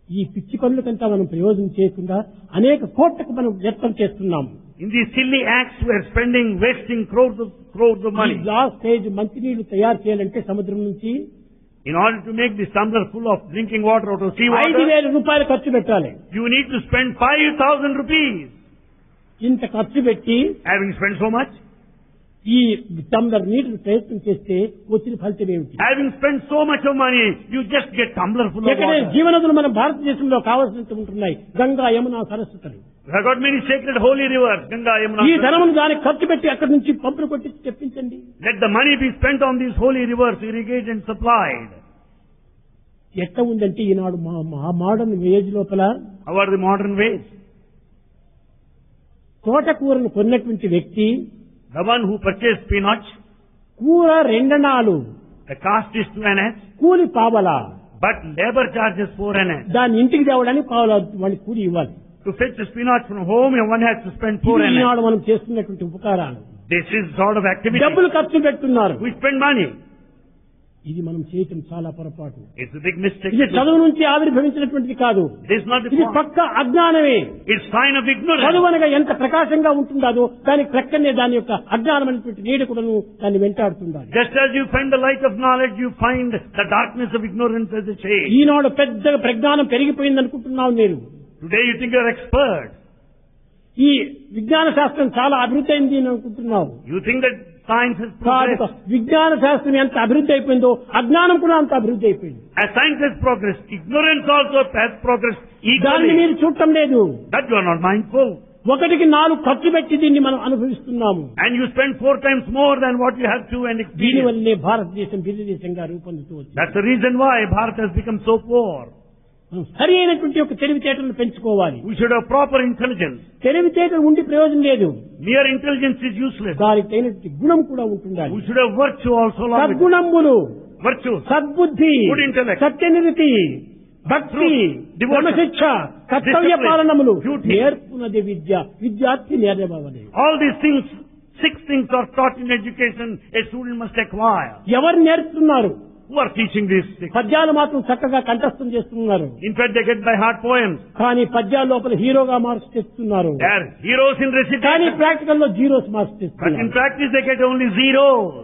ఈ పిచ్చి పనులకంతా మనం ప్రయోజనం చేయకుండా అనేక కోట్లకు మనం వ్యర్థం చేస్తున్నాము. In these silly acts we are spending, wasting crores of ఈ money. గ్లాస్ స్టేజ్ మంచినీళ్లు తయారు చేయాలంటే సముద్రం నుంచి In order to make this tumbler full of drinking water out of sea water, 5,000 రూపాయలు ఖర్చు పెట్టాలి. you need to spend 5,000 rupees. ఇంత ఖర్చు పెట్టి Having spent so much, ఈ టంబ్లర్ నీటిని ప్రయత్నం చేస్తే వచ్చిన ఫలితం ఏమిటి? having spent so much of money, you just get tumbler full of ఎక్కడైనా water. జీవనదులు మన భారతదేశంలో కావాల్సినంత ఉంటున్నాయి. Ganga, Yamuna, సరస్వతులు. We have got many sacred holy rivers, Ganga, Yamuna. ఈ ధనమును దానికి ఖర్చు పెట్టి అక్కడి నుంచి పంపులు కొట్టి తెప్పించండి. Let the money be spent on these holy rivers, irrigated and supplied. ఎట్లా ఉందంటే ఈనాడు మా మోడర్న్ ఏజ్ లోపల How are the modern ways? తోటకూరను కొన్నటువంటి వ్యక్తి The one who purchased spinach, కూర 2 అణాలు, the cost is 2 annas, కూలి పావలా, but labor charges 4 annas. దాన్ని ఇంటికి తేవడానికి పావలా వాడికి కూలి ఇవ్వాలి. To fetch the spinach from home, one has to spend 4 ఇది annas. ఈనాడు మనం చేస్తున్నటువంటి ఉపకారాలు. This is sort of activity. డబ్బులు ఖర్చు పెడుతున్నారు. We spend money. ఇది మనం చేయటం చాలా పొరపాటు. It's a big mistake. ఇది చదువు నుంచి ఆవిర్భవించినటువంటిది కాదు. This is not the ఇది point. పక్క అజ్ఞానమే. It's sign of ignorance. చదువు అనగా ఎంత ప్రకాశంగా ఉంటుందో దానికి ప్రక్కనే దాని యొక్క అజ్ఞానమైనటువంటి నీడ కూడాను దాన్ని వెంటాడుతుండాలి. Just as you find the light of knowledge, you find the darkness of ignorance as a shade. ఈనాడు పెద్దగా ప్రజ్ఞానం పెరిగిపోయింది అనుకుంటున్నావు నేను. Today you think you're expert. ఈ విజ్ఞాన శాస్త్రం చాలా అభివృద్ధి అయింది అని అనుకుంటున్నావు. You think that science has కాదు. progressed. విజ్ఞాన శాస్త్రం ఎంత అభివృద్ధి అయిపోయిందో అజ్ఞానం కూడా అంత అభివృద్ధి అయిపోయింది. As science has progressed, ignorance also has progressed దాన్ని equally. మీరు చూడటం లేదు. That you are not mindful. 1కి 4 ఖర్చు పెట్టి దీన్ని మనం అనుభవిస్తున్నాము. And you spend 4 times more than what you have to and experience. దీనివల్లనే భారతదేశం బిర్రదేశంగా రూపొందుతూ వచ్చింది. That's the reason why Bharat has become so poor. సరి అయినటువంటి ఒక తెలివితేటలను పెంచుకోవాలి. We should have proper intelligence. తెలివితేటలు ఉండి ప్రయోజనం లేదు. Mere intelligence is useless. దానికి తగినటువంటి గుణం కూడా ఉంటుండాలి. We should have virtue also along with it. సద్గుణములు, Virtues. సద్బుద్ధి, Good intellect. సత్యనిరతి, భక్తి, Devotion. క్రమశిక్ష, కర్తవ్య Discipline. పాలనములు Duty. నేర్పునది విద్య. విద్యార్థి నేర్వవలే. All these things, 6 things are taught in education a student must acquire. ఎవరు నేర్పుతున్నారు? Who are teaching these 6? పద్యాలు మాత్రం చక్కగా కంఠస్థం చేస్తున్నారు. In fact, they get by heart poems. కానీ పద్యాల లోపల హీరోగా మార్క్స్ తెస్తున్నారు. They are heroes in కానీ recitation. ప్రాక్టికల్ లో జీరోస్ మార్క్స్ But in తెస్తున్నారు. practice, they get only zeros.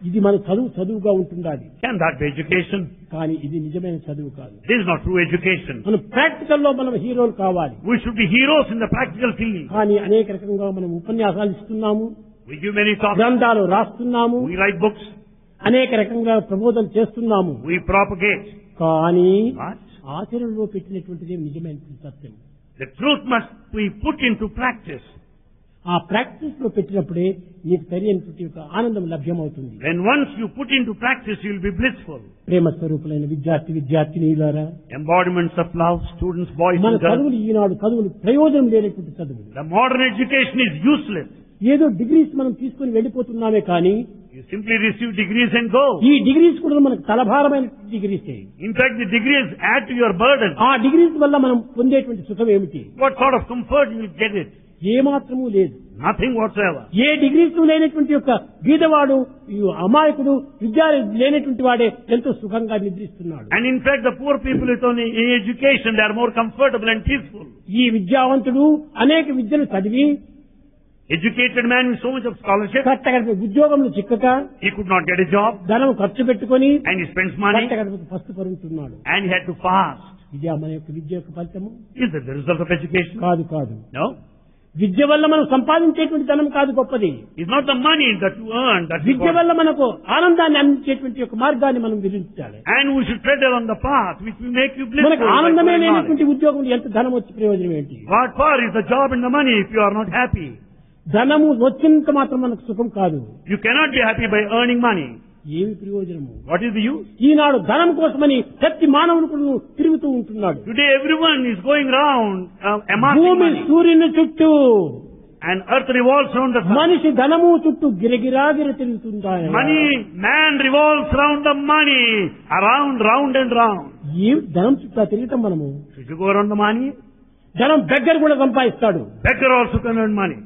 ఇది మన చదువుగా ఉంటుండాలి. Can that be education? కానీ ఇది నిజమైన చదువు కాదు. This is not true education. మనం ప్రాక్టికల్ లో మనం హీరోలు కావాలి. We should be heroes in the practical field. కానీ అనేక రకంగా మనం ఉపన్యాసాలు ఇస్తున్నాము, We give many talks. గ్రంథాలు రాస్తున్నాము, We write books. అనేక రకంగా ప్రబోధన చేస్తున్నాము. We propagate. కానీ But ఆచరణలో పెట్టినటువంటిది నిజమైన సత్యం. the truth must be put into practice. ఆ ప్రాక్టీస్ లో పెట్టినప్పుడే నీకు సరైనటువంటి ఒక ఆనందం లభ్యమవుతుంది. When once you put into practice, you will be blissful. Prema స్వరూపులైన విద్యార్థినీయులారా, Embodiments of love, students, boys మన and girls. చదువులు ఈనాడు చదువులు ప్రయోజనం లేనటువంటి చదువులు. The modern education is useless. ఏదో డిగ్రీస్ మనం తీసుకుని వెళ్ళిపోతున్నామే కానీ You simply receive degrees and go. ఈ డిగ్రీస్ కూడా మనకు తలభారమైన డిగ్రీసే. In fact, the degrees add to your burden. ఆ డిగ్రీస్ వల్ల మనం పొందేటువంటి సుఖం ఏమిటి? What sort of comfort you will get it? ఏమాత్రము లేదు. Nothing whatsoever. ఏ డిగ్రీస్ లేనటువంటి యొక్క బీదవాడు, ఈ అమాయకుడు, విద్య లేనటువంటి వాడే ఎంతో సుఖంగా నిద్రిస్తున్నాడు. And in fact, the poor people with only education, they are more comfortable and peaceful. ఈ విద్యావంతుడు అనేక విద్యలు చదివి Educated man with so much of scholarship, కట్టగడప ఉద్యోగంలో చిక్కక he could not get a job ధనం ఖర్చు పెట్టుకొని and he spends money కట్టగడపకు పస్తు పరుగుతున్నాడు. and he had to fast. ఇది మన యొక్క విద్య యొక్క ఫలితము Is that the result of education? కాదు. No. విద్య వల్ల మనం సంపాదించేటువంటి ధనం కాదు గొప్పది. It's not the money that you earn that విద్య వల్ల మనకు ఆనందాన్ని అందించేటువంటి యొక్క మార్గాన్ని మనం విధించాలి. and we should tread along the path which will make you blissful. మనకు by ఆనందమే knowledge. లేనటువంటి ఉద్యోగం ఎంత ధనం వచ్చి ప్రయోజనం ఏంటి? What for is the job and the money if you are not happy? ధనము వచ్చినంత మాత్రం మనకు సుఖం కాదు. You cannot be happy by earning money. ఏమి ప్రయోజనము? What is the use? ఈనాడు ధనం కోసమని ప్రతి మానవుడు తిరుగుతూ ఉంటున్నాడు. Today everyone is going round amassing భూమి money. సూర్యుని చుట్టూ, And earth revolves around the sun. మనిషి ధనము చుట్టూ గిరగిరాగిర తిరుగుతుంటాయి. Man revolves around the money, round and round. ఈ ధనం చుట్టూ తిరగటం మనము Should you go around the money? ధనం బెగ్గర్ కూడా సంపాదిస్తాడు. Beggar also can earn money.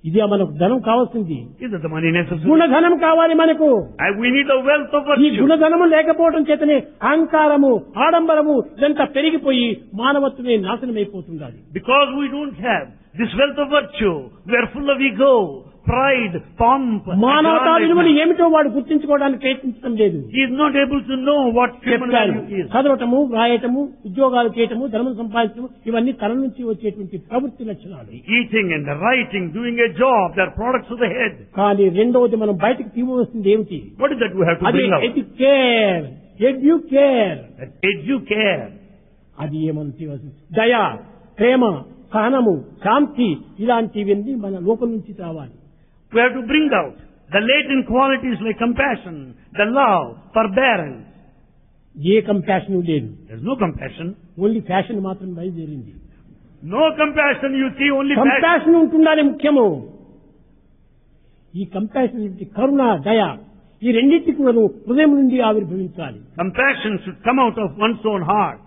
ఇది మనకు ధనం కావాల్సింది. Is that the money necessary? గుణధనం కావాలి మనకు. And we need the wealth of ఈ virtue. గుణధనము లేకపోవడం చేతనే అహంకారము, ఆడంబరము ఇదంతా పెరిగిపోయి మానవత్వమే నాశనమైపోతుండాలి. Because we don't have this wealth of virtue, we are full of ego, pride, pomp. మానవతా విలువలు aggrandizement. ఏమిటో వాడు గుర్తించుకోవడానికి ప్రయత్నించడం లేదు. He is not able to know what human చెప్పారు, value is. చదవటము, రాయటము, ఉద్యోగాలు చేయటము, ధనం సంపాదించడం ఇవన్నీ తన నుంచి వచ్చేటువంటి ప్రవృత్తి లక్షణాలు. Eating and the writing, doing a job, they are products of the head. కానీ రెండవది మనం బయటకు తీయవలసింది ఏమిటి? What is that we have to అది bring out? ఎడ్యుకేర్. Educare. అది ఏమని తీయవలసింది? దయ, ప్రేమ, సహనము, శాంతి ఇలాంటివన్నీ మన లోపల నుంచి రావాలి. We have to bring out the latent qualities like compassion, the love, forbearance. A compassion లేదు. There is no compassion. Only fashion మాత్రం బయలుదేరింది. No compassion, you see only passion. Compassion ఉంటుండాలి ముఖ్యము. ఈ కంపాషన్ కరుణ, దయ ఈ రెండింటికి కూడా హృదయం నుండి ఆవిర్భవించాలి. Compassion should come out of one's own heart.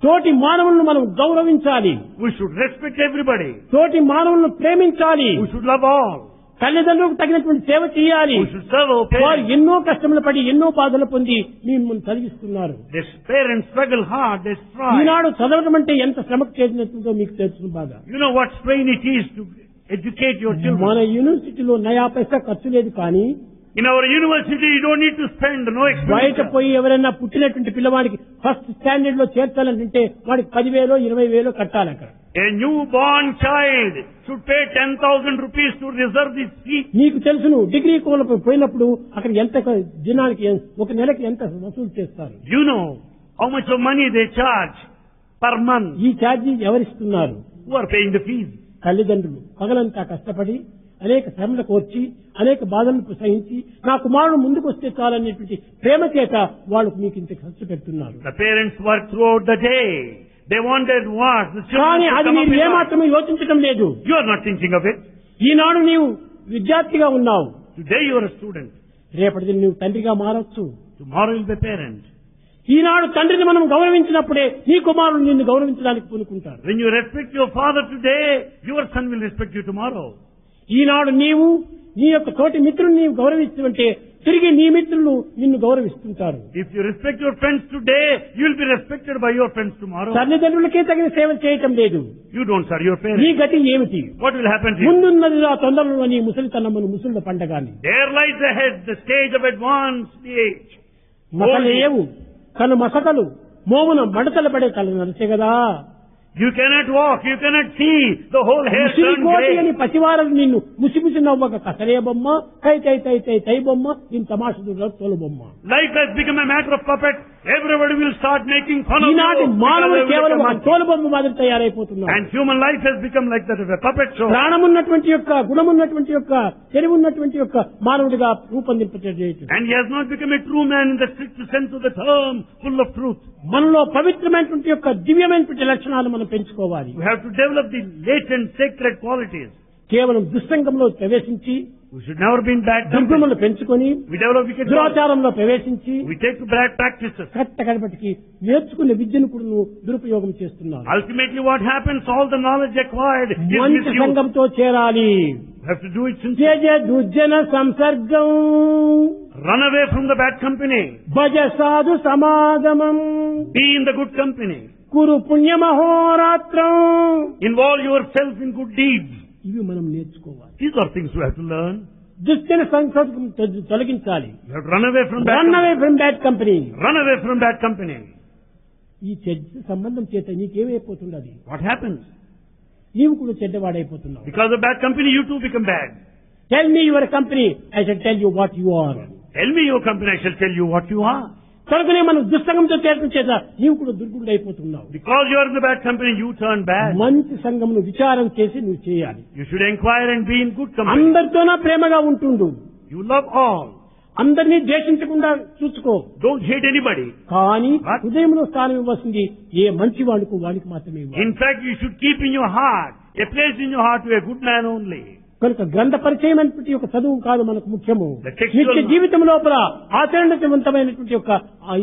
తోటి మానవులను మనం గౌరవించాలి. We should respect everybody. తోటి మానవులను ప్రేమించాలి. We should love all. తల్లిదండ్రులకు తగినటువంటి సేవ చేయాలి. We should serve our వారు parents. ఎన్నో కష్టములు పడి ఎన్నో బాధలు పొంది మిమ్మల్ని చదివిస్తున్నారు. Their parents struggle hard, they strive. ఈనాడు చదవడం అంటే ఎంత శ్రమకు చేసినట్టుందో మీకు తెలుసు బాగా. You know what strain it is to educate your children. మన యూనివర్సిటీలో నయా పైసా ఖర్చు లేదు, కానీ In our university, you don't need to spend, no బయట expenditure. పోయి ఎవరైనా పుట్టినటువంటి పిల్లవాడికి ఫస్ట్ స్టాండర్డ్ లో చేర్చాలంటే వాడికి 10,000 20,000 కట్టాలి అక్కడ. A newborn child should pay 10,000 rupees to reserve this seat. మీకు తెలుసును, డిగ్రీ కోలకు పోయినప్పుడు అక్కడ ఎంత దినానికి ఒక నెలకి ఎంత వసూలు చేస్తారు. You know how much of money they charge per month. ఈ charge ఎవరిస్తున్నారు? Who are paying the fees? తల్లిదండ్రులు పగలంతా కష్టపడి అనేక శ్రమలకు వచ్చి అనేక బాధలను సహించి నా కుమారుడు ముందుకు వస్తే చాలనేటువంటి ప్రేమ చేత వాళ్ళు మీకు ఇంత ఖర్చు పెడుతున్నారు. The parents work throughout the day. They wanted what? The కానీ children అది to come up మీరు with what? ఏమాత్రమే యోచించడం లేదు. You are not thinking of it. ఈనాడు నీవు విద్యార్థిగా ఉన్నావు, Today you are a student. రేపటి దిన నువ్వు తండ్రిగా మారొచ్చు. Tomorrow you will be a parent. ఈనాడు తండ్రిని మనం గౌరవించినప్పుడే నీ కుమారుడు నిన్ను గౌరవించడానికి పూనుకుంటారు. When you respect your father today, your son will respect you tomorrow. ఈనాడు నీవు నీ యొక్క తోటి మిత్రుని నీవు గౌరవిస్తుంటే తిరిగి నీ మిత్రులు నిన్ను గౌరవిస్తుంటారు. If you respect your friends today, you will be respected by your friends tomorrow. తల్లిదండ్రులకే తగిన సేవ చేయటం లేదు. You don't serve your నీ parents. గతి ఏమిటి? What will happen to you? ముందున్నది ఆ తొందరలో నీ ముసలితనమును ముసళ్ళ పండగాని There lies ahead the stage of advanced age. మసలేవు కను మసకలు మోమున మడతలు పడే కళ్ళు నడిచే కదా. You cannot walk, you cannot see, the whole hair Musiri turned కోటి grey. అని పసివారలు నిన్ను ముసిముసి నవ్వక కసరే బొమ్మ, కై తై తై తై తై బొమ్మ, దీని తమాషుడు తోలు బొమ్మ. Life has become a matter of puppet. Everybody will start making fun of ఈనాటి you. మానవుడు because they will కేవలం become ఆ monkey. తోలు బొమ్మ మాదిరి తయారైపోతున్నాడు. And human life has become like that of a puppet show. ప్రాణమున్నటువంటి యొక్క గుణమున్నటువంటి యొక్క తెలివున్నటువంటి యొక్క మానవుడిగా రూపొందింపచేయటం. And he has not become a true man in the strict sense of the term, full of truth. మనలో పవిత్రమైనటువంటి యొక్క దివ్యమైనటువంటి లక్షణాలు మనం పెంచుకోవాలి. We have to develop the latent sacred qualities. కేవలం దుస్సంగంలో ప్రవేశించి We should never be in bad company. దుర్గములు పెంచుకొని We develop wicked thoughts. దురాచారంలో ప్రవేశించి We take to bad practices. కట్టకడపటికి నేర్చుకునే విద్యను కూడా దురుపయోగం చేస్తున్నారు. Ultimately what happens, all the knowledge acquired is మంచి misused. సంఘంతో చేరాలి. We have to do it sincerely. Jaya దుర్జన సంసర్గం Run away from the bad company. భజ సాధు సమాగమం Be in the good company. Kuru పుణ్యమహోరాత్రం. Involve yourself in good deeds. ఇవి మనం నేర్చుకోవాలి. These are things we have to learn. దుర్జన సంసర్గం తొలగించాలి. You have to run away from bad run company. Away from bad company. Run away from bad company. ఈ చెడ్డ సంబంధం చేత నీకేమైపోతున్నది? What happens? నీవు కూడా చెడ్డవాడైపోతున్నావు. Because of bad company, you too become bad. Tell me your company, I shall tell you what you are. Tell me your company, I shall tell you what you are. కనుకనే మనం దుస్సంగంతో చేరడం చేత నీవు కూడా దుర్గుడు అయిపోతున్నావు. Because you are in the bad company, you turn bad. మంచి సంఘమును విచారం చేసి నువ్వు చేయాలి. You should inquire and be in good company. అందరితోనా ప్రేమగా ఉంటుండు. You love all. అందరినీ ద్వేషించకుండా చూసుకో. Don't hate anybody. కానీ What? హృదయంలో స్థానం ఇవ్వాల్సింది ఏ మంచి వాడికి వాడికి మాత్రమే ఇవ్వాలి. In fact, you should keep in your heart, a place in your heart to a good man only. కనుక గ్రంథ పరిచయం అనేటువంటి ఒక చదువు కాదు మనకు ముఖ్యము. The textual నిత్య జీవితం లోపల ఆచరణవంతమైనటువంటి ఈ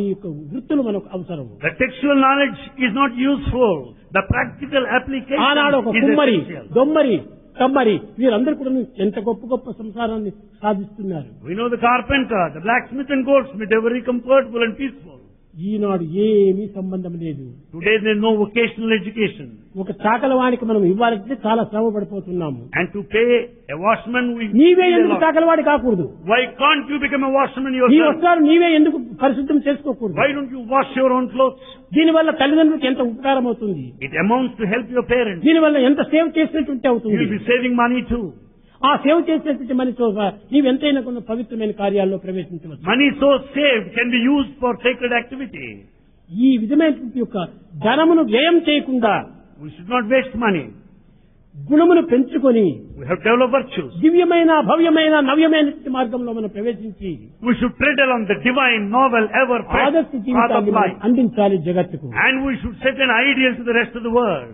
యొక్క వృత్తులు మనకు అవసరం. The textual knowledge is not useful. The practical application ఆనాడు ఒక is కుమ్మరి, essential. దొమ్మరి, కమ్మరి వీరందరూ కూడా ఎంత గొప్ప గొప్ప సంసారాన్ని సాధిస్తున్నారు. We know the carpenter, the blacksmith and goldsmith, they were very comfortable and peaceful. ఈనాడు ఏమీ సంబంధం లేదు. Today there is no vocational education. ఒక చాకలవాడికి మనం ఇవ్వాలంటే చాలా శ్రమ పడిపోతున్నాము. And to pay a washerman, we నీవే pay a ఎందుకు lot. చాకలవాడి కాకూడదు? Why can't you become a washerman నీ yourself? వస్త్రాలు నీవే ఎందుకు పరిశుద్ధం చేసుకోకూడదు? Why don't you wash your own clothes? దీనివల్ల తల్లిదండ్రులకు ఎంత ఉపకారం అవుతుంది, It amounts to help your parents. దీనివల్ల ఎంత సేవ చేసినట్టు You అవుతుంది. will be saving money too. ఆ సేవ చేసినటువంటి మనిషి నీవెంతైనా కొన్ని పవిత్రమైన కార్యాల్లో ప్రవేశించవచ్చు. Money so saved can be used for sacred activity. ఈ విధమైనటువంటి యొక్క ధనమును వ్యయం చేయకుండా We should not waste money. గుణమును పెంచుకొని We have to develop virtues. దివ్యమైన భవ్యమైన నవ్యమైనటువంటి మార్గంలో మనం ప్రవేశించి We should tread along the divine, novel, ever ఆదర్శ path of జీవితాన్ని మనం life. అందించాలి జగత్తుకు. And we should set an ideal to the rest of the world.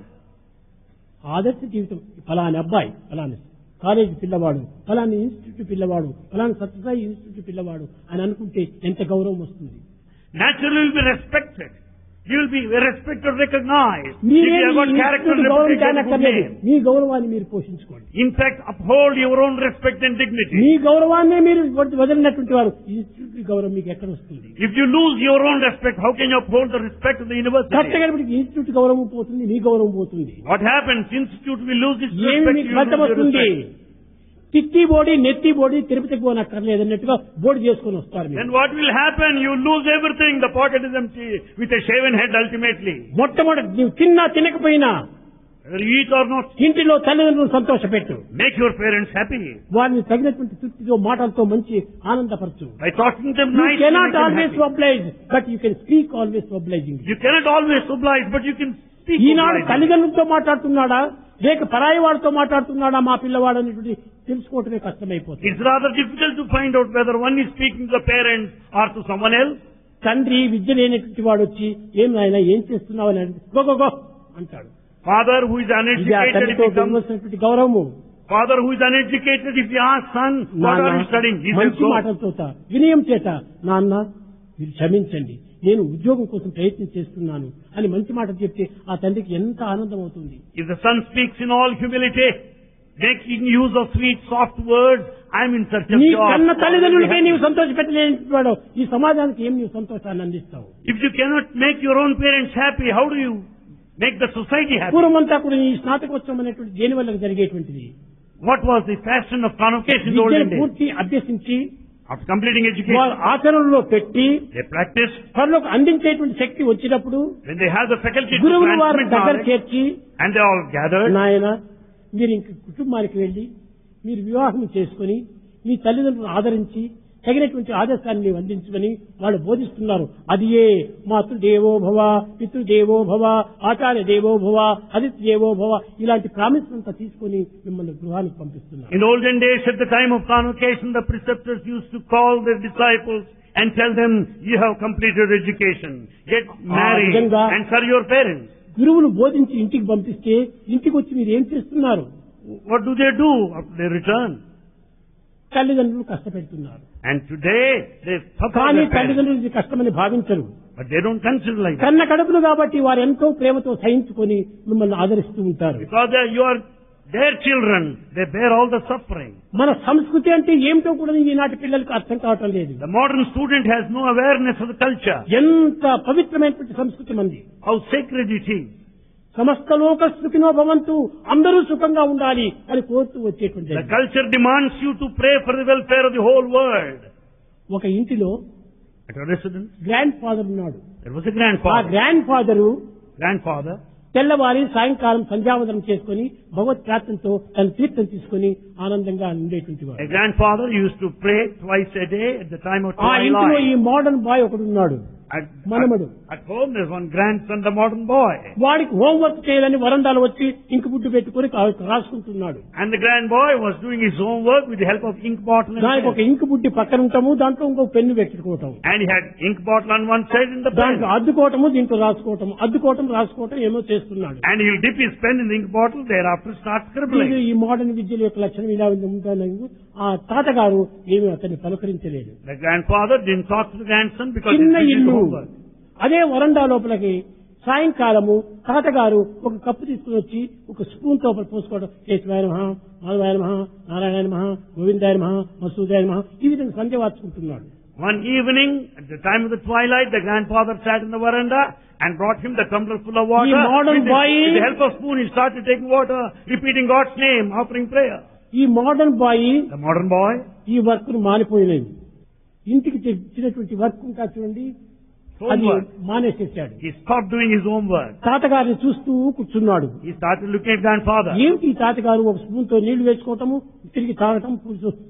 ఆదర్శ జీవితం ఫలాని అబ్బాయి, ఫలాని కాలేజీ పిల్లవాడు, ఫలాని ఇన్స్టిట్యూట్ పిల్లవాడు, ఫలాని సత్యసాయి ఇన్స్టిట్యూట్ పిల్లవాడు అని అనుకుంటే ఎంత గౌరవం వస్తుంది. Naturally, you will be respected. You will be respected, recognized. If మీరే you have got character and గౌరవం reputation, good కానక్కర్లేదు, name. మీ గౌరవాన్ని మీరు పోషించుకోండి. In fact, uphold your own respect and dignity. మీ గౌరవాన్నే మీరు వదిలినటువంటి వారు ఇన్స్టిట్యూట్ గౌరవం మీకు ఎక్కడ వస్తుంది? If you lose your own respect, how can you uphold the respect of the university? కష్టగడిపటికి ఇన్స్టిట్యూట్ గౌరవం పోతుంది, మీ గౌరవం పోతుంది. What happens? Institute will lose its ఏమి respect. మీకు You ఫలితం lose your వస్తుంది? respect. తిత్తి బోడి నెత్తి బోడి తిరుపతికి పోనక్కర్లేదు అన్నట్టుగా బోడి చేసుకుని వస్తారు మీరు. Then what will happen? You lose everything. The pocket is empty with a shaven head ultimately. మొట్టమొదటి నీవు తిన్నా తినకపోయినా Whether you eat or not, ఇంటిలో తల్లిదండ్రులను సంతోషపెట్టు, make your parents happy. వారిని తగినటువంటి తృప్తితో మాటలతో మంచి ఆనందపరచు. By talking to them You nicely, cannot make them always happy. oblige, but you can speak always obliging. You cannot always oblige, but you can speak Eenadu obliging. తల్లిదండ్రులతో మాట్లాడుతున్నాడా లేక పరాయి వాడితో మాట్లాడుతున్నాడా మా పిల్లవాడు అనేటువంటి తెలుసుకోవటమే కష్టమైపోతుంది. It's rather difficult to find out whether one is speaking to the parents or to someone else. తండ్రి విద్య లేనటువంటి వాడు వచ్చి ఏం నాయనా ఏం చేస్తున్నావు అని అడిగితే గో గో గో అంటాడు. Father who is ఇది ఆ uneducated, if తండ్రితో he comes, గెలవలసినటువంటి గౌరవము. father who is uneducated, if he asks son, what are you studying? He says, మంచి go. మాటలతో వినయం చేత నాన్న మీరు క్షమించండి నేను ఉద్యోగం కోసం ప్రయత్నం చేస్తున్నాను అని మంచి మాటలు చెప్తే ఆ తండ్రికి ఎంత ఆనందం అవుతుంది. If the son speaks in all humility, making use of sweet, soft words, I am in search of నీ job. కన్న తల్లిదండ్రులపై నీవు సంతోష పెట్టలేనివాడు ఈ సమాజానికి ఏం నీవు సంతోషాన్ని అందిస్తావు? If you cannot make your own parents happy, how do you make the society happy? పూర్వమంతా కూడా ఈ స్నాతకోత్సవం అనేటువంటి దేని వల్ల జరిగేటువంటిది. What was the fashion of convocation in the విద్యను olden days? పూర్తి అభ్యసించి After completing education, వారు ఆచరణలో పెట్టి they practiced. పనులకు అందించేటువంటి శక్తి వచ్చినప్పుడు When they have the faculty to గురువులు వారి transmit దగ్గర knowledge, చేర్చి and they all gathered, నాయన మీరు ఇంక కుటుంబానికి వెళ్లి మీరు వివాహం చేసుకుని మీ తల్లిదండ్రులను ఆదరించి తగినటువంటి ఆదర్శాన్ని మీరు అందించమని వాళ్ళు బోధిస్తున్నారు. అది ఏ మాతృదేవో భవ, పితృదేవో భవ, ఆచార్య దేవో భవ, అతిథి దేవో భవ ఇలాంటి ప్రామిస్ అంతా తీసుకుని మిమ్మల్ని గృహానికి పంపిస్తున్నారు. in olden days at the time of convocation, the preceptors used to call their disciples and tell them, you have completed education, get married విధంగా and serve your parents. గురువులు బోధించి ఇంటికి పంపిస్తే ఇంటికి వచ్చి మీరు ఏం చేస్తున్నారు? What do they do after they return? తల్లిదండ్రులు కష్టపెడుతున్నారు. And today they suffer కానీ their parents, తల్లిదండ్రులు ఇది కష్టమని భావించరు. but they don't consider like that. కన్న కడుపులు కాబట్టి వారు ఎంతో ప్రేమతో సహించుకొని మిమ్మల్ని ఆదరిస్తూ ఉంటారు. Because you are their children, they bear all the suffering. మన సంస్కృతి అంటే ఏమిటో కూడా ఈనాటి పిల్లలకు అర్థం కావటం లేదు. The modern student has no awareness of the culture, ఎంత పవిత్రమైనటువంటి సంస్కృతి మంది. how sacred it is. సమస్త లోక సుఖినో భవంతు అందరూ సుఖంగా ఉండాలి అని కోరుతూ వచ్చేటువంటి The culture demands you to pray for the welfare of the whole world. ఒక ఇంటిలో At a residence, grand father ఉన్నాడు. there was a ఆ grandfather. గ్రాండ్ ఫాదరు Grandfather, తెల్లవారి సాయంకాలం సంధ్యావందనం చేసుకుని భగవత్ ప్రార్థనతో తన తీర్థం తీసుకుని ఆనందంగా ఉండేటువంటి వాడు. a grandfather used to pray twice a day at the time of ఆ ఇంటిలో ఈ twilight. మోడర్న్ బాయ్ ఒకడు ఉన్నాడు. మనమడు. At home there's one grandson, the modern boy. వాడికి హోంవర్క్ చేయాలని వరండాలో వచ్చి ఇంకు బుడ్డు పెట్టుకుని రాసుకుంటున్నాడు. And the grand boy was doing his homework with the help of ink bottle and దానికి ఒక pen. ఇంకు బుడ్డి పక్కన ఉంటాము, దాంట్లో ఇంకో పెన్ను పెట్టుకోవటం, And he had ink bottle on one side and the pen. దాంట్లో అద్దుకోవటము, దీంట్లో రాసుకోవటం, అద్దుకోవటం రాసుకోవటం ఏమో చేస్తున్నాడు. And he'll dip his pen in the ink bottle, thereafter start scribbling. ఈ మోడర్న్ విద్యల యొక్క లక్షణం ఇలా ఉందని ఆ తాతగారు ఏమీ అతన్ని పలకరించలేదు. The grandfather didn't talk to the grandson because చిన్న he did his ఇల్లు, homework. అదే వరండా లోపలికి సాయంకాలము తాతగారు ఒక కప్పు తీసుకుని వచ్చి ఒక స్పూన్ తో పోసుకోవడం, కేశవాయ నమః, మాధవాయ నమః, నారాయణ నమః, గోవిందాయ నమః, మసూదాయ నమః, ఈ విధంగా సంధ్య వార్చుకుంటున్నాడు. One evening, at the time of the twilight, the grandfather sat in the veranda and brought him the tumbler full of water. The modern boy- With the help of spoon, he started taking water, repeating God's name, offering prayer. ఈ modern boy The modern boy, ఈ work ను మానిపోయినది. ఇంటికి తెచ్చినటువంటి work ఇంకా చూడండి, అది homework. మానేసేసాడు. He stopped doing his homework. తాతగారిని చూస్తూ కూర్చున్నాడు. He started looking at grandfather. ఏమిటి ఈ తాతగారు ఒక స్పూన్ తో నీళ్లు వేసుకోవటము, తిరిగి తాగటం,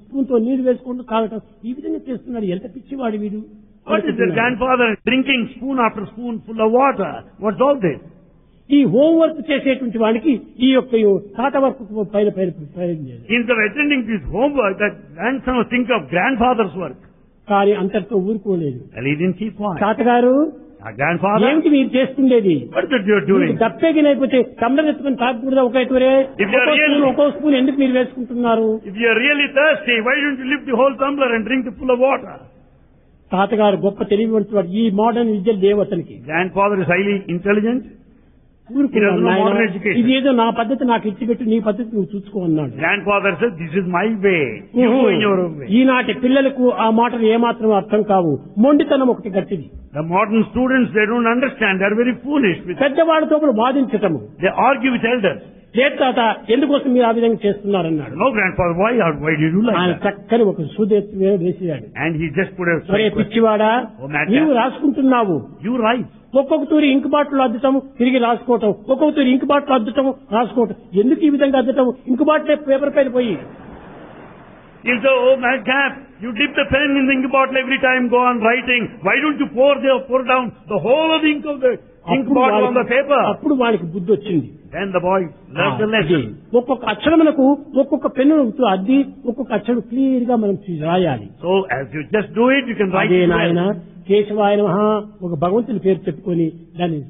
స్పూన్ తో నీళ్లు వేసుకోవడం, తాగటం, ఈ విధంగా చేస్తున్నాడు. ఎంత పిచ్చివాడు వీడు. What is the grandfather drinking spoon after spoon full of water? What's all this? ఈ హోంవర్క్ చేసేటువంటి వాడికి ఈ యొక్క తాత వర్క్ పైన లేదు. Instead of attending this homework, that grandson was thinking of grandfather's work. కానీ అంతటితో ఊరుకోలేదు. And he didn't keep quiet. తాతగారు Our grandfather, ఏమిటి మీరు చేస్తుండేది? what is it you're doing? తప్పేగినైపోతే టమ్లర్ ఎత్తుకుని తాగకూడదు, ఒక్కో స్పూన్ ఎందుకు మీరు వేసుకుంటున్నారు? If you're really thirsty, why don't you lift the whole tumbler and drink the full of water? తాతగారు గొప్ప తెలివివంతుడు. ఈ మోడర్న్ విద్యలు లేవు అతనికి. Grandfather is highly intelligent. ఊరుకున్నాడు. He doesn't know నాయనా, modern education. ఇది ఏదో నా పద్ధతి నాకు ఇచ్చిపెట్టు, నీ పద్ధతి నువ్వు చూసుకో అన్నాడు. Grandfather said, this is my way. You go in your own way. ఈనాటి పిల్లలకు ఆ మాటలు ఏమాత్రం అర్థం కావు. మొండితనం ఒకటి గట్టిది. The modern students, they don't understand. They're very foolish. పెద్దవాడితో కూడా వాదించటము. They argue with elders. లేదు తాత, ఎందుకోసం మీరు ఆ విధంగా చేస్తున్నారన్నాడు. No, grandfather, why did you do like ఆయన that? చక్కని ఒక సూదెత్తి వేసాడు. And he just put a ఒరే straight question. పిచ్చివాడా, ఓ మ్యాటర్. నీవు రాసుకుంటున్నావు. You write. ఒక్కొక్క తూరి ఇంక్ బాటిల్ అద్దటం, తిరిగి రాసుకోవటం, ఒక్కొక్క తూరి ఇంక్ బాటిల్ అద్దటం, రాసుకోవటం. ఎందుకు ఈ విధంగా అద్దటం? ఇంక్ బాటిల్ పేపర్ పైన పోయి He'll say, oh madcap, you dip the pen in the ink bottle every time, go on writing. Why don't you pour down the whole of the ink of the ink bottle on the paper? అప్పుడు వాడికి బుద్ధి వచ్చింది. Then the boy learned the lesson. ఒక్కొక్క అక్షరములకు ఒక్కొక్క pen అద్ది ఒక్కొక్క అక్షరం clear గా మనం రాయాలి. So as you just do it, you can write అదే it నాయన well. కేశవాయ నమః ఒక భగవంతుని పేరు చెప్పుకొని దాన్ని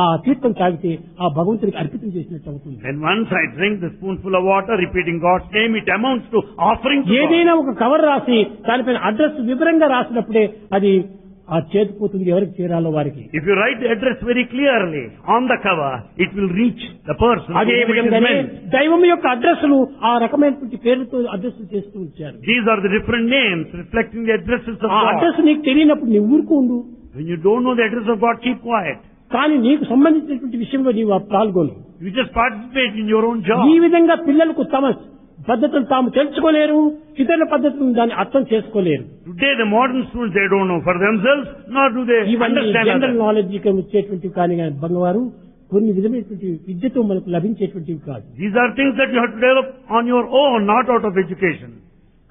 ఆ తీర్థం తాగితే ఆ భగవంతునికి అర్పితం చేసినట్టు అవుతుంది. Then once I drink the spoonful of water, repeating God's name, it amounts to offering to God. ఏదైనా ఒక కవర్ రాసి దానిపైన అడ్రస్ వివరంగా రాసినప్పుడే అది ఆ చేతిపోతుంది ఎవరికి చేరాలో వారికి. If you write the address very clearly on the cover, it will reach the person. అదే whom it is విధంగానే meant. దైవం యొక్క అడ్రస్లు ఆ రకమైనటువంటి పేర్లతో అడ్రస్లు చేస్తూ వచ్చారు. These are the different names reflecting the addresses of ఆ God. అడ్రస్ నీకు తెలియనప్పుడు నీ ఊరుకు ఉండు. When you don't know the address of God, keep quiet. కానీ నీకు సంబంధించినటువంటి విషయంలో నీవు పాల్గొను. You just participate in your own job. ఈ విధంగా పిల్లలకు తమ పద్ధతులు తాము తెలుసుకోలేరు, ఇతరుల పద్ధతులను దాన్ని అర్థం చేసుకోలేరు. Today the modern students, they don't know for themselves, nor do they ఇవన్నీ understand జనరల్ others. నాలెడ్జ్ వచ్చేటువంటివి కానీ బంగారు కొన్ని విధమైనటువంటి విద్యతో మనకు లభించేటువంటివి కాదు. These are things that you have to develop on your own, not out of education.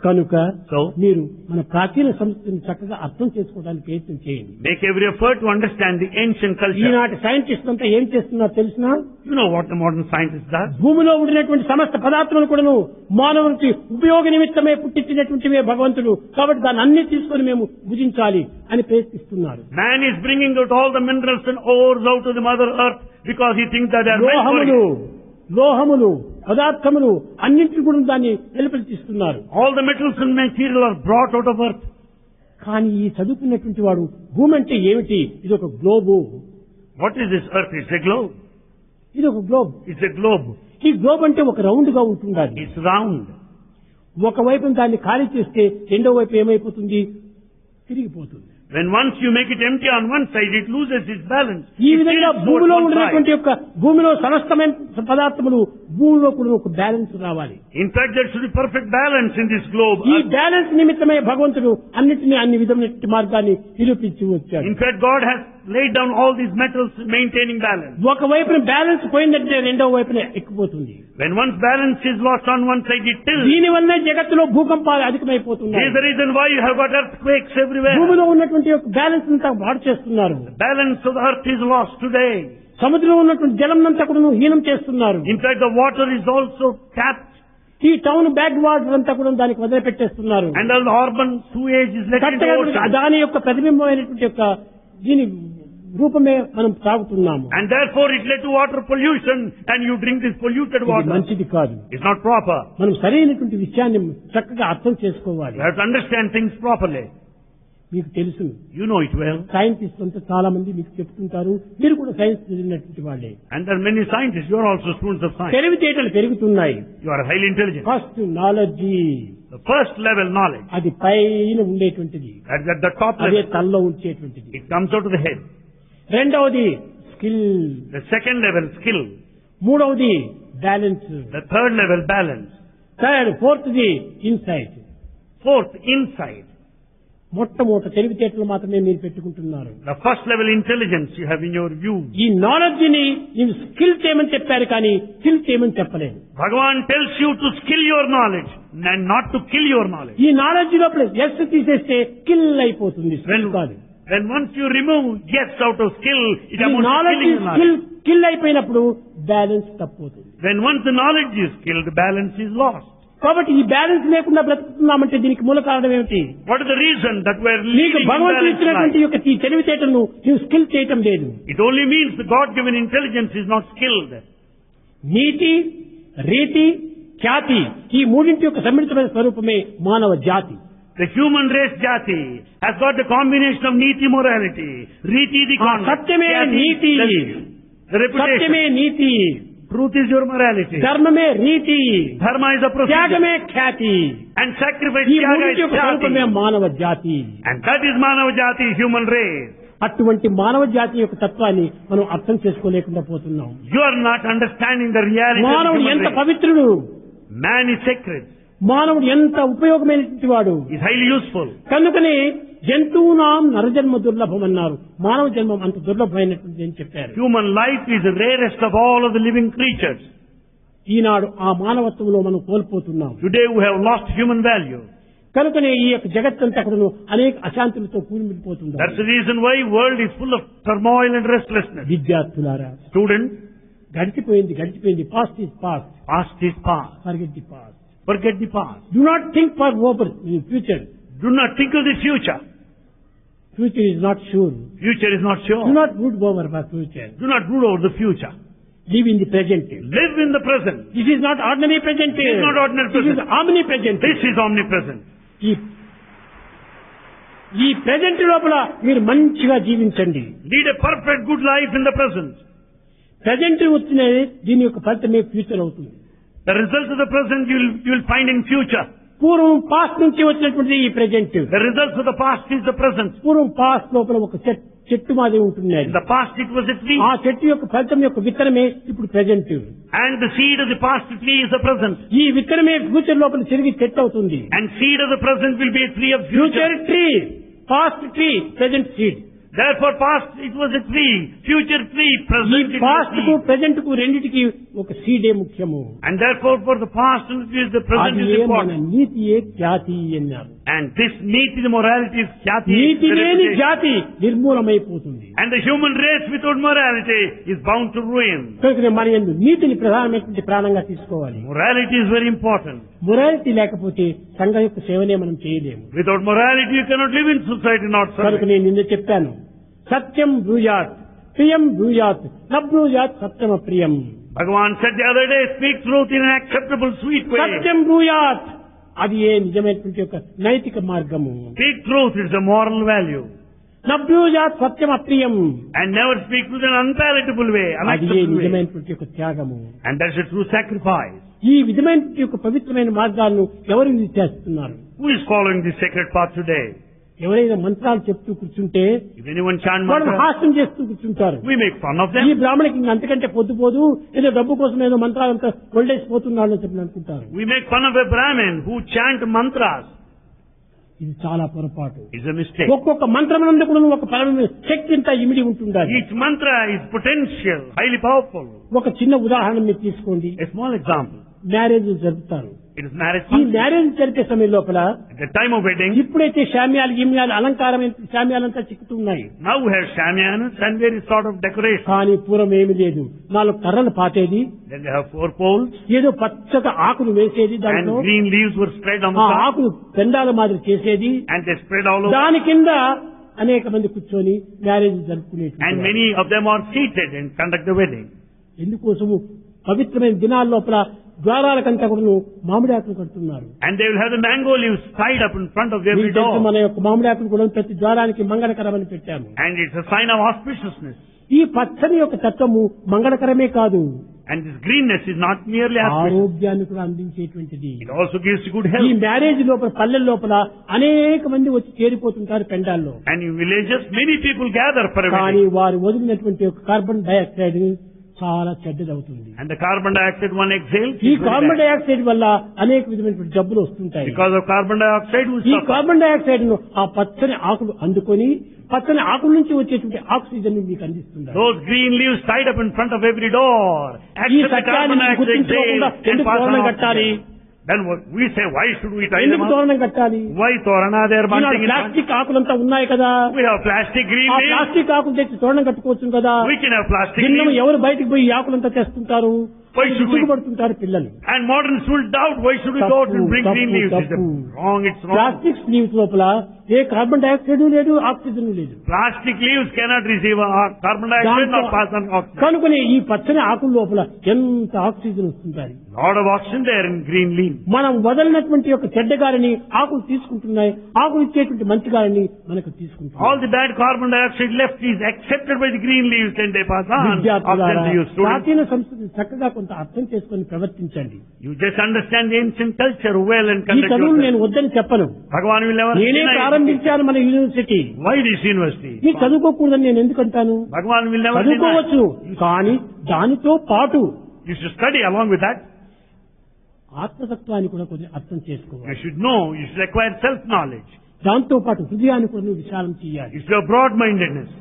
కనుక So, మీరు మన ప్రాచీన సంస్కృతిని చక్కగా అర్థం చేసుకోవడానికి ప్రయత్నం చేయండి. make every effort to understand the ancient culture. ఈనాటి సైంటిస్ట్ అంతా ఏం చేస్తున్నారో తెలిసినా, You know what the modern scientist does? భూమిలో ఉండినటువంటి సమస్త పదార్థములు కూడాను మానవునికి ఉపయోగ నిమిత్తమే పుట్టించినటువంటివే భగవంతుడు, కాబట్టి దాన్ని అన్ని తీసుకొని మేము భుజించాలి అని ప్రయత్నిస్తున్నారు. Man is bringing out all the minerals and ores out of the mother earth because he thinks that they are meant for him. లోహములు పదార్థములు అన్నింటినీ కూడా దాన్ని వెలుపలిస్తున్నారు. All the metals and material are brought out of earth. కానీ ఈ చదువుకున్నటువంటి వాడు భూమి అంటే ఏమిటి? ఇది ఒక globe. What is this earth? It's a globe. ఇది ఒక గ్లోబ్. It's a globe. ఈ గ్లోబ్ అంటే ఒక రౌండ్ గా ఉంటుండాలి. It's round. ఒకవైపు దాన్ని ఖాళీ చేస్తే రెండో వైపు ఏమైపోతుంది? తిరిగిపోతుంది. When once you make it empty on one side, it loses its balance. ఈ It విధంగా tilts భూమిలో towards one ఉండినటువంటి side. యొక్క భూమిలో సమస్తమైన పదార్థములు భూమిలో కూడా ఒక బ్యాలెన్స్ రావాలి. In fact, there should be perfect balance in this globe. ఈ బ్యాలెన్స్ నిమిత్తమే భగవంతుడు అన్నిటినీ అన్ని విధమైన మార్గాన్ని నిరూపించి వచ్చాడు. In fact, God has laid down all these metals maintaining balance. ఒకవైపున బ్యాలెన్స్ పోయిందంటే రెండో వైపున ఎక్కిపోతుంది. When one's balance is lost on one side, it tilts. దీనివల్లే జగత్తులో భూకంపాలు This అధికమైపోతున్నాయి. is the reason why you have got earthquakes everywhere. భూమిలో ఉన్నటువంటి యొక్క బ్యాలెన్స్ అంతా పాడు చేస్తున్నారు. Balance of the earth is lost today. సముద్రంలో ఉన్నటువంటి జలం అంతా కూడా హీనం చేస్తున్నారు. In fact, the water is also capped. ఈ టౌన్ బ్యాక్ వాటర్ అంతా కూడా దానికి వదిలిపెట్టేస్తున్నారు. And all the urban sewage is let into the ocean. దాని యొక్క ప్రతిబింబమైనటువంటి యొక్క దీని రూపమే మనం తాగుతున్నాము. And therefore it led to water pollution, and you drink this polluted ఇది water. మంచిది కాదు. It's not proper. మనం సరైనటువంటి విషయాన్ని చక్కగా అర్థం చేసుకోవాలి. You have to understand things properly. మీకు తెలుసు, You know it well. Scientist అంతా చాలా మంది మీకు చెప్తుంటారు. మీరు కూడా సైన్స్ చదివినటువంటి వాళ్ళే. And there are many scientists. You are also students of science. తెలివితేటలు పెరుగుతున్నాయి. You are highly intelligent. First knowledge, The first level knowledge, అది పైన ఉండేటువంటిది, that's at the top అదే level. తలలో ఉంచేటువంటిది. It comes out of the head. రెండవది skill, The second level, skill. మూడవది balance, The third level, balance. ఫోర్త్ది insight. Fourth, insight. మొట్టమొదటి తెలివితేటలు మాత్రమే మీరు పెట్టుకుంటున్నారు. The first level intelligence you have in your view. ఈ నాలెడ్జ్ ని నేను స్కిల్ చేయమని చెప్పారు, కానీ కిల్ చేయమని చెప్పలేదు. Bhagavan tells you to skill your knowledge and not to kill your knowledge. ఈ నాలెడ్జ్ లోపల ఎస్ తీసేస్తే కిల్ అయిపోతుంది, స్కిల్ కాదు. When once you remove yes out of skill, it ఈ amounts to knowledge killing your knowledge. Kill అయిపోయినప్పుడు balance తప్పుతుంది. When once the knowledge is killed, the balance is lost. కాబట్టి ఈ balance లేకుండా బ్రతుకుతున్నామంటే దీనికి మూల కారణం ఏమిటి? What is the reason that we are నీకు leading భగవంతుడు imbalanced ఇచ్చినటువంటి life? యొక్క ఈ తెలివితేటలను నువ్వు స్కిల్ చేయటం లేదు. It only means the God-given intelligence is not skilled. నీతి, రీతి, ఖ్యాతి, ఈ మూడింటి యొక్క సమ్మిళితమైన స్వరూపమే మానవ జాతి. The human race jati has got the combination of niti morality, riti the conduct, సత్యమే jati, నీతి, the reputation. సత్యమే నీతి, Truth is your morality. ధర్మమే రీతి, Dharma is the procedure. త్యాగమే Khyati. And sacrifice ఈ tyaga మూడింటి is యొక్క స్వరూపమే jati. మానవ జాతి. And that is Manava Jati, human race. అటువంటి మానవ జాతి యొక్క తత్వాన్ని మనం అర్థం చేసుకోలేకుండా పోతున్నాం. You are not understanding the reality of మానవుడు human ఎంత race. పవిత్రుడు, Man is sacred. మానవుడు ఎంత ఉపయోగమైనటువంటి వాడు. Is highly useful. కనుకనే జంతువునాం నరజన్మ దుర్లభం అన్నారు. మానవ జన్మం అంత దుర్లభమైనటువంటి అని చెప్పారు. Human life is the rarest of all of the living creatures. ఈనాడు ఆ మానవత్వంలో మనం కోల్పోతున్నాం. Today we have lost human value. కనుకనే ఈ యొక్క జగత్తంతా కూడా అనేక అశాంతులతో కూలిపోతుంది. That's the reason why world is full of turmoil and restlessness. విద్యార్థులారా, Students, గడిచిపోయింది. Past is past, past is past. Forget the past. Forget the past. Do not think for over future. Do not think of the future. Future is not sure. Future is not do sure. Not brood over for future. Do not brood over the future. Live in the present. Live in the present. This is not ordinary present. This is not ordinary this is present. Omni present. This is omnipresent. ఈ present లోపల మీరు మంచిగా జీవించండి. Lead a perfect good life in the present. Present వచ్చిన దీని యొక్క ఫలితమే future అవుతుంది. The results of the present you will find in future. పూర్వం పాస్ట్ నుంచి వచ్చినటువంటి ఈ present. The results of the past is the present. పూర్వం పాస్ట్ లోపల ఒక చెట్టు మాది ఉంటుంది. In the past it was a tree. ఆ చెట్టు యొక్క ఫలితం యొక్క విత్తనమే ఇప్పుడు present. And the seed of the past tree is the present. ఈ విత్తనమే ఫ్యూచర్ లోపల తిరిగి చెట్టు అవుతుంది. And seed of the present will be a tree of future future. Tree, past tree, present seed. Therefore past it was a tree, future tree, ఈ present it was past a కు seed. Present కు రెండిటికి ఒక సీడే ముఖ్యము. And therefore for the past and the present అది is మన important. నీతియే ఖ్యాతి అన్నారు. And this niti, the morality is jati. NITI the లేని reputation. జాతి నిర్మూలమైపోతుంది. And the human race without morality is bound to ruin. కనుక మన యందు నీతిని ప్రధానమైనటువంటి ప్రాణంగా తీసుకోవాలి. Morality is very important. Morality లేకపోతే సంఘ యొక్క సేవనే మనం చేయలేము. Without morality you cannot live in society, not కనుక service. నేను నిన్న చెప్పాను, సత్యం బ్రూయాత్, ప్రియం బ్రూయాత్, నబ్రూయాత్ సత్యమ ప్రియం. Bhagavan said the other day, speak truth in an acceptable, sweet way. సత్యం బ్రూయాత్, అది ఏ నిజమైనటువంటి యొక్క నైతిక మార్గము. Speak truth, it's a moral value. నబ్రూయాత్ Satyam అప్రియం, And never speak truth in an unpalatable way, అది ఏ unacceptable way. నిజమైనటువంటి యొక్క త్యాగము. And that's a true sacrifice. ఈ విధమైనటువంటి యొక్క పవిత్రమైన మార్గాలను ఎవరు చేస్తున్నారు? Who is following this sacred path today? ఎవరైనా మంత్రాలు చెప్తూ కూర్చుంటే If anyone chant వాళ్ళు mantra, హాస్యం చేస్తూ కూర్చుంటారు. we make fun of ఈ them. బ్రాహ్మణికి ఇంక అంతకంటే పొద్దుపోదు, ఏదో డబ్బు కోసం ఏదో మంత్రాలంతా ఒళ్ళేసిపోతున్నాడు అని చెప్పి అనుకుంటారు. We make fun of a Brahmin who chant mantras. ఇది చాలా పొరపాటు. It's a mistake. ఒక్కొక్క మంత్రమునందు కూడా ఒక పరమ శక్తి అంతా ఇమిడి ఉంటుండాలి. Each mantra is potential, highly powerful. ఒక చిన్న ఉదాహరణ మీరు తీసుకోండి. A small example. మ్యారేజ్ జరుపుతారు. It is marriage ఈ function. మ్యారేజ్ జరిపే సమయం లోపల At the time of wedding, ఇప్పుడైతే శామ్యాలు గిమ్యాలు అలంకారమైన శామ్యాలంతా చిక్కుతున్నాయి. now we have shamianas and various sort of decoration. కానీ పూర్వం ఏమి లేదు. 4 కర్రలు పాతేది, Then they have 4 poles ఏదో పచ్చగా ఆకులు వేసేది, and దాంట్లో green leaves were spread on ఆ the top ఆకులు పెండాల మాదిరి చేసేది, and they spread all over. దాని కింద అనేక మంది కూర్చొని marriage జరుపుకునేది. And many of them are seated and conduct the wedding. ఎందుకోసము పవిత్రమైన దినాల లోపల ద్వారాలకంతా కూడా మామిడి ఆకులు కడుతున్నారు. And they will have the mango leaves tied up in front of every మీకు తెలుసు, door. మన యొక్క మామిడి ఆకులు కూడా ప్రతి ద్వారానికి మంగళకరమని పెట్టాము. And it's a sign of auspiciousness. ఈ పచ్చని యొక్క తత్వము మంగళకరమే కాదు, And this greenness is not merely auspicious. ఆరోగ్యాన్ని కూడా అందించేటువంటిది. It also gives good ఈ health. మ్యారేజ్ లోపల పల్లెల లోపల అనేక మంది వచ్చి చేరిపోతుంటారు పెండాల్లో. And in villages, many people gather for a కానీ wedding. వారు వదిలినటువంటి యొక్క కార్బన్ డైఆక్సైడ్ చాలా చెడ్డదవుతుంది. And the carbon dioxide one exhales. ఈ is very carbon bad. Dioxide వల్ల అనేక విధమైనటువంటి జబ్బులు వస్తుంటాయి. Because of carbon dioxide, we ఈ suffer. కార్బన్ డైఆక్సైడ్ ను ఆ పచ్చని ఆకులు అందుకొని పచ్చని ఆకుల నుంచి వచ్చేటువంటి ఆక్సిజన్ మీకు అందిస్తున్నారు. Those green leaves tied up in front of every door. ఈ Accept the సత్యాన్ని carbon dioxide గుర్తించకుండా exhale and ఎందుకు pass on తోరణం కట్టాలి? oxygen. Then what we say, why should we tie them ఎందుకు up? తోరణం కట్టాలి? Why torana? They are bunting in front. Plastic ఆకులంతా ఉన్నాయి కదా, We have plastic green ఆ leaves. ప్లాస్టిక్ ఆకులు తెచ్చి తోరణం కట్టుకోవచ్చు కదా. We can have plastic భిన్నం leaves. ఎవరు బయటికి పోయి ఈ ఆకులంతా తెస్తుంటారు? Why should we? సిగ్గుపడుతుంటారు పిల్లలు. And moderns will doubt, why should we go out and bring green leaves? It's తప్పు. wrong, it's wrong. Plastic leaves లోపల ఏ కార్బన్ డైఆక్సైడ్ లేదు, ఆక్సిజన్ లేదు. Plastic leaves cannot receive carbon dioxide nor pass on oxygen. కనుకనే ఈ పచ్చని ఆకుల లోపల ఎంత oxygen వస్తుంటాయి. Lot of oxygen there in green leaves. మనం వదలినటువంటి యొక్క చెడ్డ గాలిని ఆకులు తీసుకుంటున్నాయి, ఆకులు ఇచ్చేటువంటి మంచి గాలిని మనకు తీసుకుంటున్నాయి. All the bad carbon dioxide left is accepted by the green leaves and they pass on విద్యార్థులారా, oxygen to you students. ప్రాచీన సంస్కృతిని చక్కగా కొంత అర్థం చేసుకొని ప్రవర్తించండి. You just understand the ancient culture well and ఈ conduct చదువులు నేను yourself. వద్దని చెప్పను. Bhagavan will never నేనే deny it. ప్రారంభించాను మన యూనివర్సిటీ. Why this university? మీరు చదువుకోకూడదని నేను ఎందుకంటాను? Bhagavan will never deny. చదువుకోవచ్చు, కానీ దానితో పాటు You should study along with that. ఆత్మతత్వాన్ని కూడా కొద్దిగా అర్థం చేసుకోవాలి. You should know, you should acquire self-knowledge. దాంతో పాటు హృదయాన్ని కూడా నువ్వు విశాలం చేయాలి. You should have broad-mindedness.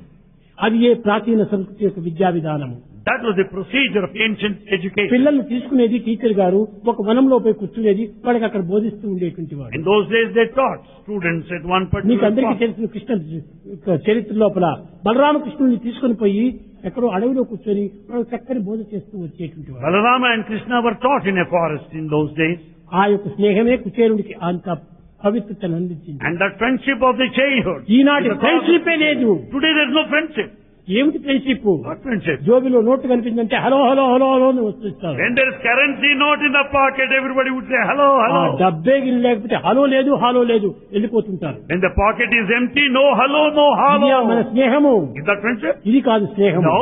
అది ఏ ప్రాచీన సంస్కృతి యొక్క విద్యా విధానము. That was the procedure of ancient education. పిల్లల్ని తీసుకునేది టీచర్ గారు ఒక వనంలో పోయి కూర్చునేది, వాడికి అక్కడ బోధిస్తూ ఉండేటువంటి వాడు. In those days they taught students at one మీకు particular అందరికీ spot. తెలిసిన కృష్ణ చరిత్ర లోపల బలరామకృష్ణుని తీసుకుని పోయి ఎక్కడో అడవిలో కూర్చొని వాడు చక్కని బోధ చేస్తూ వచ్చేటువంటి వాడు. Balarama and Krishna were taught in a forest in those days. ఆ యొక్క స్నేహమే కుచేరుడికి అంత పవిత్రతను అందించింది. And that friendship of the childhood. ఈనాటి is a ఫ్రెండ్షిపే లేదు. Today there is no friendship. ఏమిటి ఫ్రెండ్షిప్? What friendship? జోబిలో నోటు కనిపిందంటే హలో హలో హలో హలో అని వస్తున్నారు. When there is currency note in the pocket, everybody would say hello, ఆ hello. డబ్బే గిరి లేకపోతే హలో లేదు హాలో లేదు వెళ్ళిపోతుంటారు. When the pocket is empty, no hello, no ఇది మన hello. స్నేహము. Is that friendship? ఇది కాదు స్నేహం. No.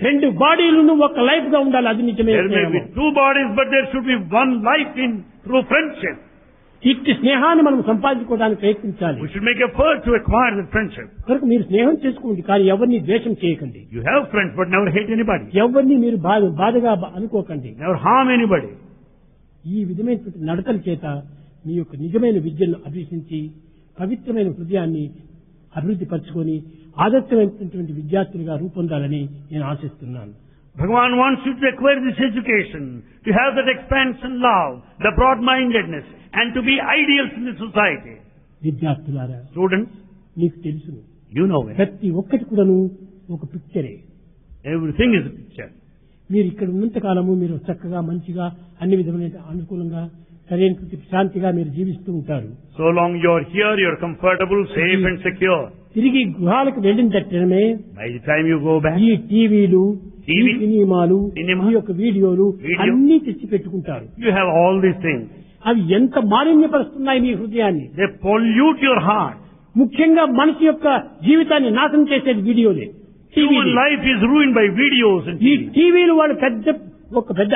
2 బాడీలను ఒక లైఫ్ గా ఉండాలి, అది నిజమే There may స్నేహము. be 2 bodies, but there should be one life in true friendship. ఇట్టి స్నేహాన్ని మనం సంపాదించుకోవడానికి ప్రయత్నించాలి. We should make effort to acquire that friendship. కనుక మీరు స్నేహం చేసుకోండి, కానీ ఎవరిని ద్వేషం చేయకండి. You have friends, but never hate anybody. ఎవరిని మీరు బాధగా అనుకోకండి. Never harm anybody. ఈ విధమైనటువంటి నడతల చేత మీ యొక్క నిజమైన విద్యను అభ్యసించి పవిత్రమైన హృదయాన్ని అభివృద్ధి పరచుకొని ఆదర్శమైనటువంటి విద్యార్థులుగా రూపొందాలని నేను ఆశిస్తున్నాను. Bhagavan wants you to acquire this education, to have that expansion love, the broad-mindedness, and to be ideals in the society. విద్యార్థులారా, Students, మీకు తెలుసును, you know it. ప్రతి ఒక్కటి కూడాను ఒక పిక్చరే. Everything is a picture. మీరు ఇక్కడ ఉన్నంత కాలము మీరు చక్కగా మంచిగా అన్ని విధమైన అనుకూలంగా సరైనటువంటి శాంతిగా మీరు జీవిస్తూ ఉంటారు. So long you are here, you are comfortable, safe and secure. తిరిగి గృహాలకు వెళ్ళిన తక్షణమే By the time you go back, ఈ టీవీలు, ఈ TV, సినిమాలు, cinema, ఈ యొక్క వీడియోలు video, అన్ని తెచ్చి పెట్టుకుంటారు. you have all these things. అవి ఎంత మాలిన్యపరుస్తున్నాయి మీ హృదయాన్ని. They pollute your heart. ముఖ్యంగా మనిషి యొక్క జీవితాన్ని నాశనం చేసేది వీడియోలే. Human life is ruined by videos and ఈ TV. టీవీలు వాళ్ళు పెద్ద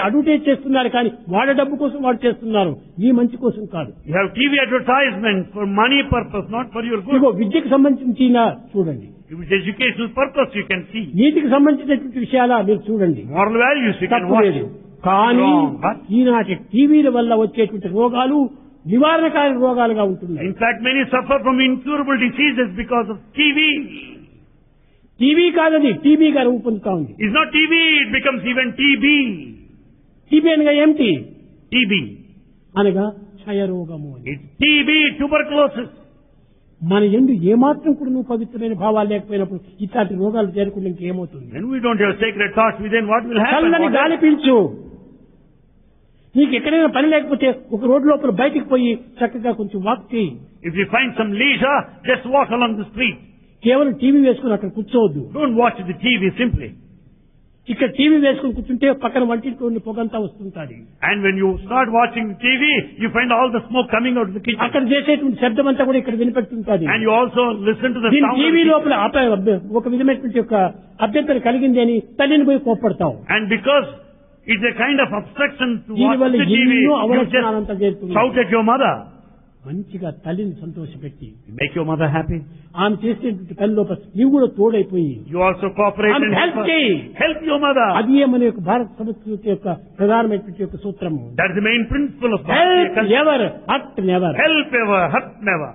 అడ్వర్టైజ్ చేస్తున్నారు, కానీ వాళ్ళ డబ్బు కోసం వాళ్ళు చేస్తున్నారు, మీ మంచి కోసం కాదు. You have TV advertisement for money purpose, not for your good. ఇదిగో విద్యకు సంబంధించిన చూడండి, If it's educational purpose, you can see. నీతికి సంబంధించినటువంటి విషయాల మీరు చూడండి, Moral values, you can watch. తప్పులేదు. కానీ Wrong, but ఈనాటి టీవీల వల్ల వచ్చేటువంటి రోగాలు నివారణకారి రోగాలుగా ఉంటున్నాయి. In fact, many suffer from incurable diseases because of TV. TV కాదది టీబీగా రూపొందుతా ఉంది. It's not TV, it becomes even TB. TB అనగా ఏమిటి? TB. అనగా క్షయరోగము అని. It's TB, tuberculosis. మన ఎందు ఏమాత్రం కూడా నువ్వు పవిత్రమైన భావాలు లేకపోయినప్పుడు ఇట్లాంటి రోగాలు చేరుకుంటే ఇంకేమవుతుంది? When we don't have sacred thoughts within, what will happen? చల్లని గాలి పీల్చు. నీకు ఎక్కడైనా పని లేకపోతే ఒక రోడ్డు లోపల బయటికి పోయి చక్కగా కొంచెం వాక్ చేయి. If you find some leisure, just walk along the street. కేవలం టీవీ వేసుకుని అక్కడ కూర్చోవద్దు. Don't watch the TV simply. ఇక్కడ టీవీ వేసుకుని కూర్చుంటే పక్కన వంటింటి పొగంతా వస్తుంటుంది. And when you start watching TV, you find all the smoke coming out of the kitchen. అక్కడ చేసేటువంటి శబ్దం అంతా కూడా ఇక్కడ వినిపెడుతుంటుంది. And you also listen to the దీని sound. టీవీ లోపల ఒక విధమైనటువంటి యొక్క అభ్యంతరం కలిగింది అని తల్లిని పోయి కోప్పడతావు. And because it's a kind of obstruction to watch దీనివల్ల the TV, ఎన్నో you అవలక్షణాలంతా just చేరుతుంది. shout at your mother. మంచిగా తల్లిని సంతోషపెట్టి Make your mother happy. ఆమె చేసేటువంటి పని లోపల నీవు కూడా తోడైపోయి You also cooperate ఆమె and హెల్ప్ చేయి. help your mother. అది మన యొక్క భారత సంస్కృతి యొక్క ప్రధానమైనటువంటి యొక్క సూత్రము. That's the main principle of help culture. Ever hurt never. Help ever, hurt never.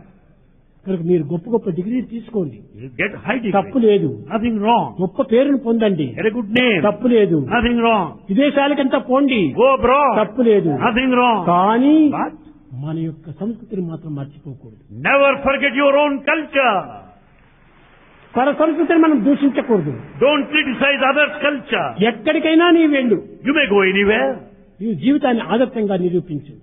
కనుక మీరు గొప్ప గొప్ప డిగ్రీలు తీసుకోండి, You get high తప్పు degree. లేదు. Nothing wrong. గొప్ప పేరును పొందండి, Get a good name. తప్పు లేదు. Nothing wrong. విదేశాలకంతా పోండి, Go abroad. తప్పు లేదు. Nothing wrong. కానీ But మన యొక్క సంస్కృతిని మాత్రం మర్చిపోకూడదు. never forget your own culture. పర సంస్కృతిని మనం దూషించకూడదు. Don't criticize others' culture. ఎక్కడికైనా నీ వెళ్ళు, You may go anywhere. నీ జీవితాన్ని ఆదర్శంగా నిరూపించు.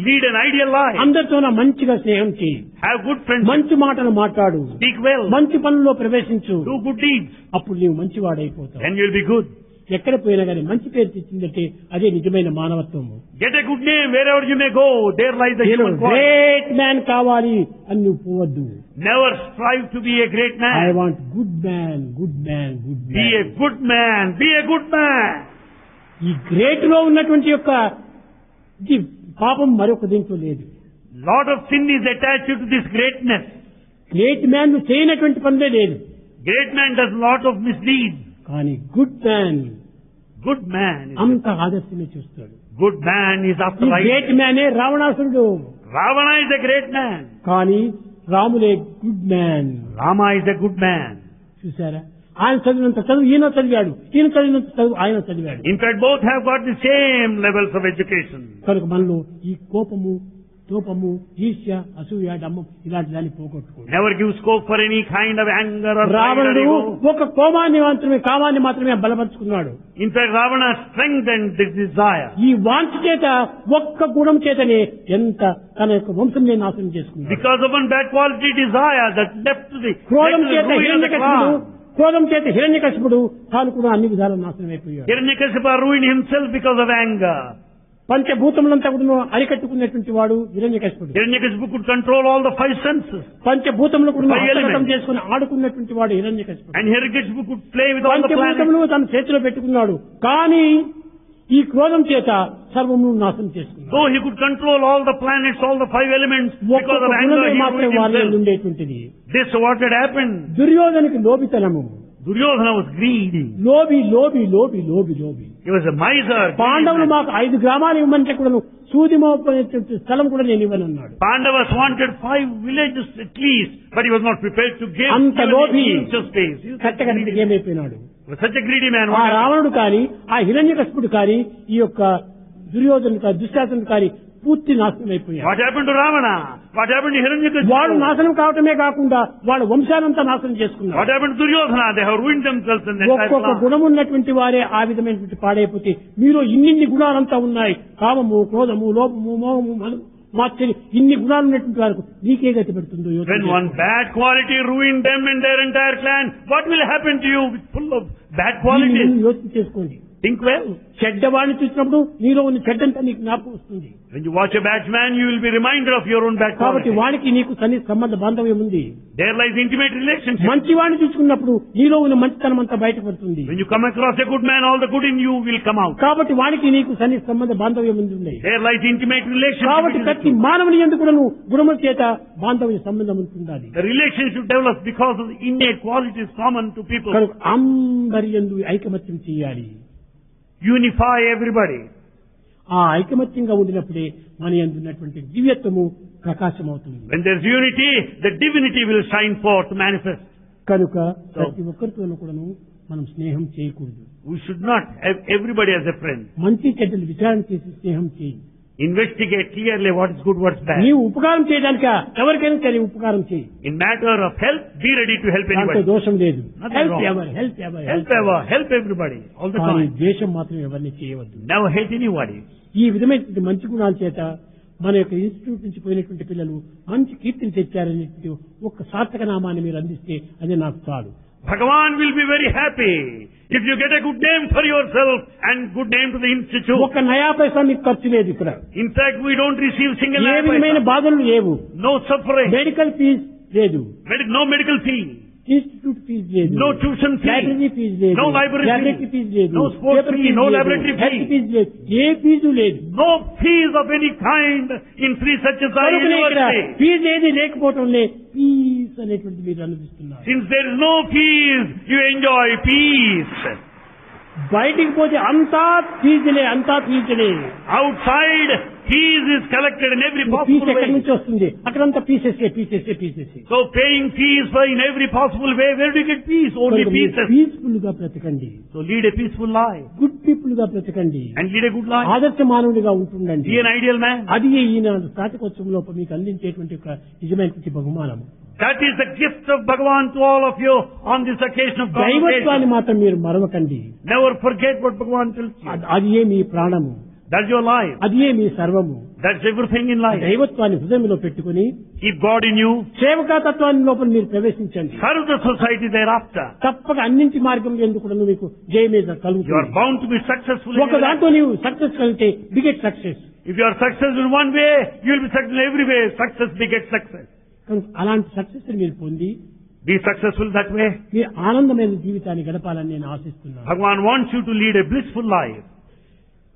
Lead an ideal life. అందరితో మంచిగా స్నేహం చేయి, Have good friends. మంచి మాటలు మాట్లాడు, Speak well. మంచి పనుల్లో ప్రవేశించు. Do good deeds. అప్పుడు నీవు మంచివాడైపోతావు. Then you'll be good. ఎక్కడ పోయినా కానీ మంచి పేరు తెచ్చిందంటే అదే నిజమైన మానవత్వము. Get a good name wherever you may go. There lies the human quality. Great man కావాలి అని నువ్వు పోవద్దు. Never strive to be a great I man. Want good man, good man, good Be a man. good man. Be a good man. ఈ great లో ఉన్నటువంటి యొక్క ఇది పాపం మరొక దీంట్లో లేదు. Lot of sin is attached to this greatness. Great man నువ్వు చేయనటువంటి పనులే లేదు. Great man does lot of misdeeds. కానీ గుడ్ మ్యాన్ Good man. అంత ఆదర్శమే చూస్తాడు. Good man is ఈ after గ్రేట్ right. మ్యానే రావణాసురుడు. Ravana is a great man. కానీ రాములే good man. Rama is a good man. చూసారా, ఆయన చదివినంత చదువు ఈయన చదివాడు, ఈయన చదివినంత చదువు ఆయన చదివాడు. In fact, both have got the same levels of education. కనుక మనలో ఈ కోపము, తోపము, ఈర్ష్య, అసూయ, డమ్మం ఇలాంటి దాన్ని పోగొట్టుకోండి. Never give scope for any kind of anger or pride or రావణుడు ego. ఒక కామాన్ని మాత్రమే బలపరుచుకున్నాడు. In fact, Ravana strengthened this desire. ఈ వాంఛ చేత ఒక్క గుణం చేతనే ఎంత తన యొక్క వంశం నాశనం చేసుకున్నాడు. Because of one bad quality desire that led to the క్రోధం చేత ruin of the హిరణ్యకశిపుడు తాను కూడా అన్ని విధాల నాశనం అయిపోయాడు. Hiranyakasipu ruined himself because of anger. పంచభూతములంతా కూడా అరికట్టుకున్నటువంటి వాడు హిరణ్యకశిపుడు. Hiranyakasipu could control all the five senses. పంచభూతములు కూడా Five elements. హస్తగతం చేసుకుని ఆడుకున్నటువంటి వాడు హిరణ్యకశిపుడు. And Hiranyakasipu could play with all the planets. పంచభూతములు తన చేతిలో పెట్టుకున్నాడు. కానీ ఈ క్రోధం చేత సర్వమును నాశనం చేసుకున్నాడు. Though he could control all the planets, all the five elements, because ఒక్కొక్క of anger గుణమే he మాత్రం ruined వారిలో himself. ఉండేటువంటిది. This what had happened. దుర్యోధనకి లోబితనము. Duryodhana was greedy. లోబి లోబి లోబి లోబి లోబి. He was a miser. పాండవులు మాకు 5 గ్రామాలు ఇవ్వమంటే కూడా సూది మోపేటువంటి స్థలం కూడా నేను ఇవ్వనన్నాడు. Pandavas wanted 5 villages at least, but he was not prepared to give అంత even లోభి an inch of space. He was such a కట్టగడికి greedy man. ఏమైపోయినాడు. He was such a greedy man. ఆ What happened? రావణుడు కానీ, ఆ హిరణ్యకశిపుడు కానీ, ఈ యొక్క దుర్యోధనుడు కానీ, దుశ్శాసనుడు కానీ పూర్తి నాశనం అయిపోయాడు. What happened to Ravana? What happened to Hiranyakasipu? వాడు నాశనం కావటమే కాకుండా వాళ్ళ వంశానంతా నాశనం What చేసుకున్నాడు. happened to Duryodhana? They have ruined themselves in that ఒక్కొక్క గుణం ఉన్నటువంటి వారే ఆ విధమైనటువంటి పాడైపోతే మీలో ఇన్ని గుణాలంతా ఉన్నాయి. కామము, క్రోధము, లోపము, మోహము, మాత్సర్యం, ఇన్ని గుణాలు ఉన్నటువంటి వారికి నీకే గతి పెడుతుందో యోచన When one చేసుకో. bad quality ruined them and their entire clan, what will happen to you with full of bad దీన్ని qualities? మీరు యోచన చేసుకోండి. Think well. చెడ్డవాడిని చూసినప్పుడు నీలో ఉన్న చెడ్డంతా నీకు జ్ఞాపకం వస్తుంది. When you watch a bad man, you will be reminded of your own bad కాబట్టి qualities. వానికి నీకు సంబంధ బాంధవ్యం ఉంది. There lies intimate relationship. మంచివాడిని చూసుకున్నప్పుడు నీలో ఉన్న మంచితనం అంతా బయటపడుతుంది. When you come across a good man, all the good in you will come out. కాబట్టి వానికి నీకు సంబంధ బాంధవ్యం ఉంది. There lies intimate relationship. కాబట్టి between the ప్రతి two. మానవుని ఎందుకు కూడా నువ్వు గుణముల చేత బాంధవ్య సంబంధం ఉంటుండాలి. The relationship develops because of the innate qualities common to people. కనుక అందరి యందు ఐకమత్యం చేయాలి. Unify everybody. ఆ ఐకమత్యంగా ఉండినప్పుడే మన యందు ఉన్నటువంటి దివ్యత్వము ప్రకాశమవుతుంది. When there is unity, the divinity will shine forth, manifest. కనుక ప్రతి ఒక్కరితోనూ కూడాను మనం స్నేహం చేయకూడదు. We should not have everybody as a friend. మంచి చెడ్డలు విచారణ చేసి స్నేహం చేయి. Investigate clearly what is good, what is bad. నీవు ఉపకారం చేయడానిక ఎవరికైనా సరే ఉపకారం చేయి. In matter of help, be ready to help దాంతో anybody. దోషం లేదు. Nothing help wrong. Ever help ever Help ever, help everybody, all the కానీ time. ద్వేషం మాత్రం ఎవరిని చేయవద్దు. Never hate anybody. ఈ విధమైనటువంటి మంచి గుణాల చేత మన యొక్క ఇన్స్టిట్యూట్ నుంచి పోయినటువంటి పిల్లలు మంచి కీర్తిని తెచ్చారనేటువంటి ఒక్క సార్థక నామాన్ని మీరు అందిస్తే అది నాకు చాలు. Bhagavan will be very happy if you get a good name for yourself and good name to the institute. ఒక్క నయా పైసా మీకు ఖర్చు లేదు ఇక్కడ. In fact, we don't receive single A naya విధమైన paisa. బాధలు లేవు. No suffering. మెడికల్ ఫీజు లేదు. No medical fee. Institute fee లేదు. No tuition fee. Library fee లేదు. No library fee. Laboratory fee లేదు. No sports paper fee. Fee No లేదు. laboratory fee. Health fee లేదు. ఏ fee లేదు. No fees of any kind in Sri Satyasai కనుకనే ఇక్కడ University. Fee ఏది లేకపోవటంలే piece అనేటువంటి మీరు అనుభవిస్తున్నారు. Since there is no fees, you enjoy peace. బయటికి పోతే అంతా ఫీజులే. Outside, fees is collected in every fee possible ఎక్కడి way. నుంచి వస్తుంది? అక్కడంతా pieces. So paying fees for in every possible way, where do you get peace? Only pieces. Peaceful గా బ్రతకండి. So lead a peaceful life good people గా బ్రతకండి. and lead a good life. ఆదర్శ మానవుడిగా ఉంటుండండి. Be an ideal man. అది ఈనాడు స్నాతకోత్సవం లోపల మీకు అందించేటువంటి ఒక నిజమైనటువంటి బహుమానం. That is the gift of Bhagavan to all of you on this occasion of దైవత్వాన్ని convocation. మాత్రం మీరు మరవకండి. Never forget what Bhagavan tells you. అది ఏ మీ ప్రాణము. That's your life. అది ఏ మీ సర్వము. That's everything in life. దైవత్వాన్ని హృదయంలో పెట్టుకుని Keep God in you. సేవకా తత్వాన్ని లోపల మీరు ప్రవేశించండి. Serve the society thereafter. తప్పక అన్నింటి మార్గంలో ఎందుకు కూడా మీకు జయమే You are కలుగుతుంది. bound to be successful in ఒక your life. దాంట్లో నీవు సక్సెస్ కలిగితే beget success. If you are successful in one way, you will be successful in every way. Success begets success. కనుక అలాంటి సక్సెస్ మీరు పొంది Be successful that way. మీరు ఆనందమైన జీవితాన్ని గడపాలని నేను ఆశిస్తున్నాను. Bhagavan wants you to lead a blissful life.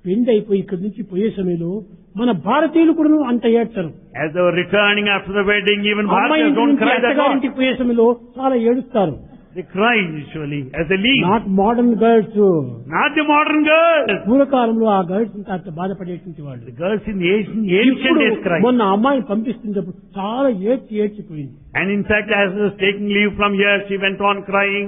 Pend అయిపోయి ఇక్కడి నుంచి పోయే సమయంలో మన భారతీయులు కూడా అంత ఏడ్చరు. As they were returning after the wedding, even అమ్మాయి Bharatians ఇంటి don't నుంచి cry that much. అత్తగారింటికి పోయే సమయంలో చాలా ఏడుస్తారు. They cry usually as they leave. Not modern girls. Not the modern girls. పూర్వకాలంలో ఆ గర్ల్స్ అంత బాధపడేటువంటి వాళ్ళు. The girls in the ancient days cry. మొన్న అమ్మాయిని పంపిస్తున్నప్పుడు చాలా ఏడ్చిపోయింది. And in fact, as she was taking leave from here, she went on crying.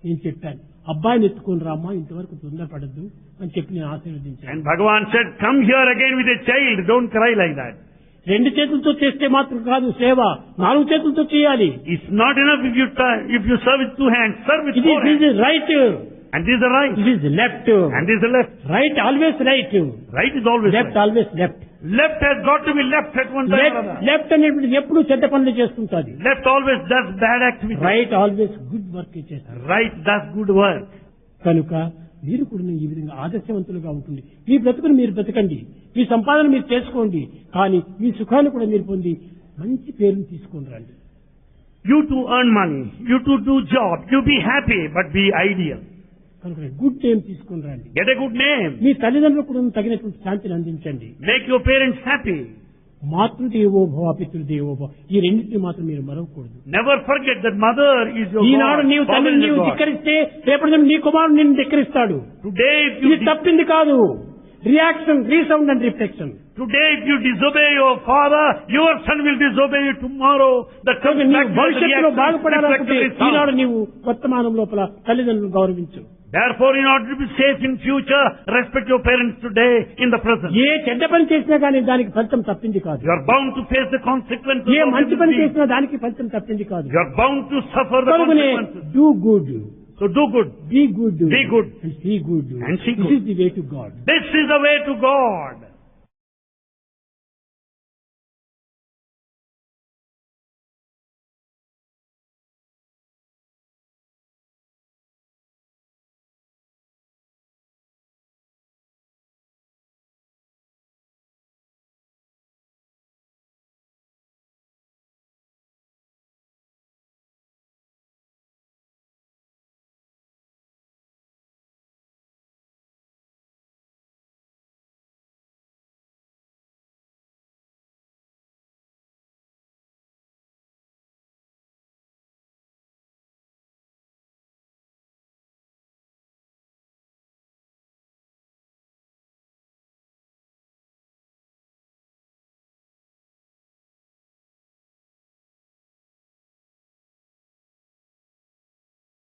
నేను చెప్పాను, అబ్బాయిని ఎత్తుకుని రా అమ్మా, ఇంతవరకు తొందరపడద్దు అని చెప్పి నేను ఆశీర్వదించాను. And Bhagavan said, come here again with a child. Don't cry like that. రెండు చేతులతో చేస్తే మాత్రం కాదు సేవ, నాలుగు చేతులతో చేయాలి. It's not enough if you serve with two hands. Serve with four hands. This is right. And this is the right. This is left. And this is the left. Right always right. Right is always Left right. always left. Left has got to be left at one time or other. Left అనేటువంటి ఎప్పుడు చెడ్డ పనులు చేస్తుంటుంది. Left always does bad activity. Right always good work చేస్తారు. Right does good work. కనుక మీరు కూడా ఈ విధంగా ఆదర్శవంతులుగా ఉంటుంది. మీ బ్రతుకును మీరు బ్రతకండి, మీ సంపాదన మీరు చేసుకోండి, కానీ మీ సుఖాన్ని కూడా మీరు పొంది మంచి పేరుని తీసుకొని రండి. You to earn money, you to do job, you be happy, but be ideal. కనుక గుడ్ నేమ్ తీసుకొని రండి. Get a good name. మీ తల్లిదండ్రులకు కూడా తగినటువంటి శాంతిని అందించండి. Make your parents happy. మాతృదేవో భవ పితృదేవో భవ, ఈ రెండింటిని మాత్రం మీరు మరవకూడదు. Never forget that mother is your Eenadu God. నీవు Father తల్లిని is your నీవు God. ధిక్కరిస్తే రేపటి నీ కుమారుడు నిన్ను ధిక్కరిస్తాడు. Today if ఇది you తప్పింది కాదు. Reaction, resound and reflection. Today if you disobey your father, your son will disobey you tomorrow. The నీవు భవిష్యత్తులో బాగుపడాలంటే ఈనాడు నీవు వర్తమానం లోపల తల్లిదండ్రులను గౌరవించు. Therefore, in order to be safe in future, respect your parents today in the present. ఏ చెడ్డ పని చేసినా కానీ దానికి ఫలితం తప్పింది కాదు. You are bound to face the consequences. A of మంచి evil పని deeds. చేసినా దానికి ఫలితం తప్పింది కాదు. You are bound to suffer the కనుకనే consequences. Do good, So do good. Be good, Be good. And see good. And see this good. Is the way to God. This is the way to God.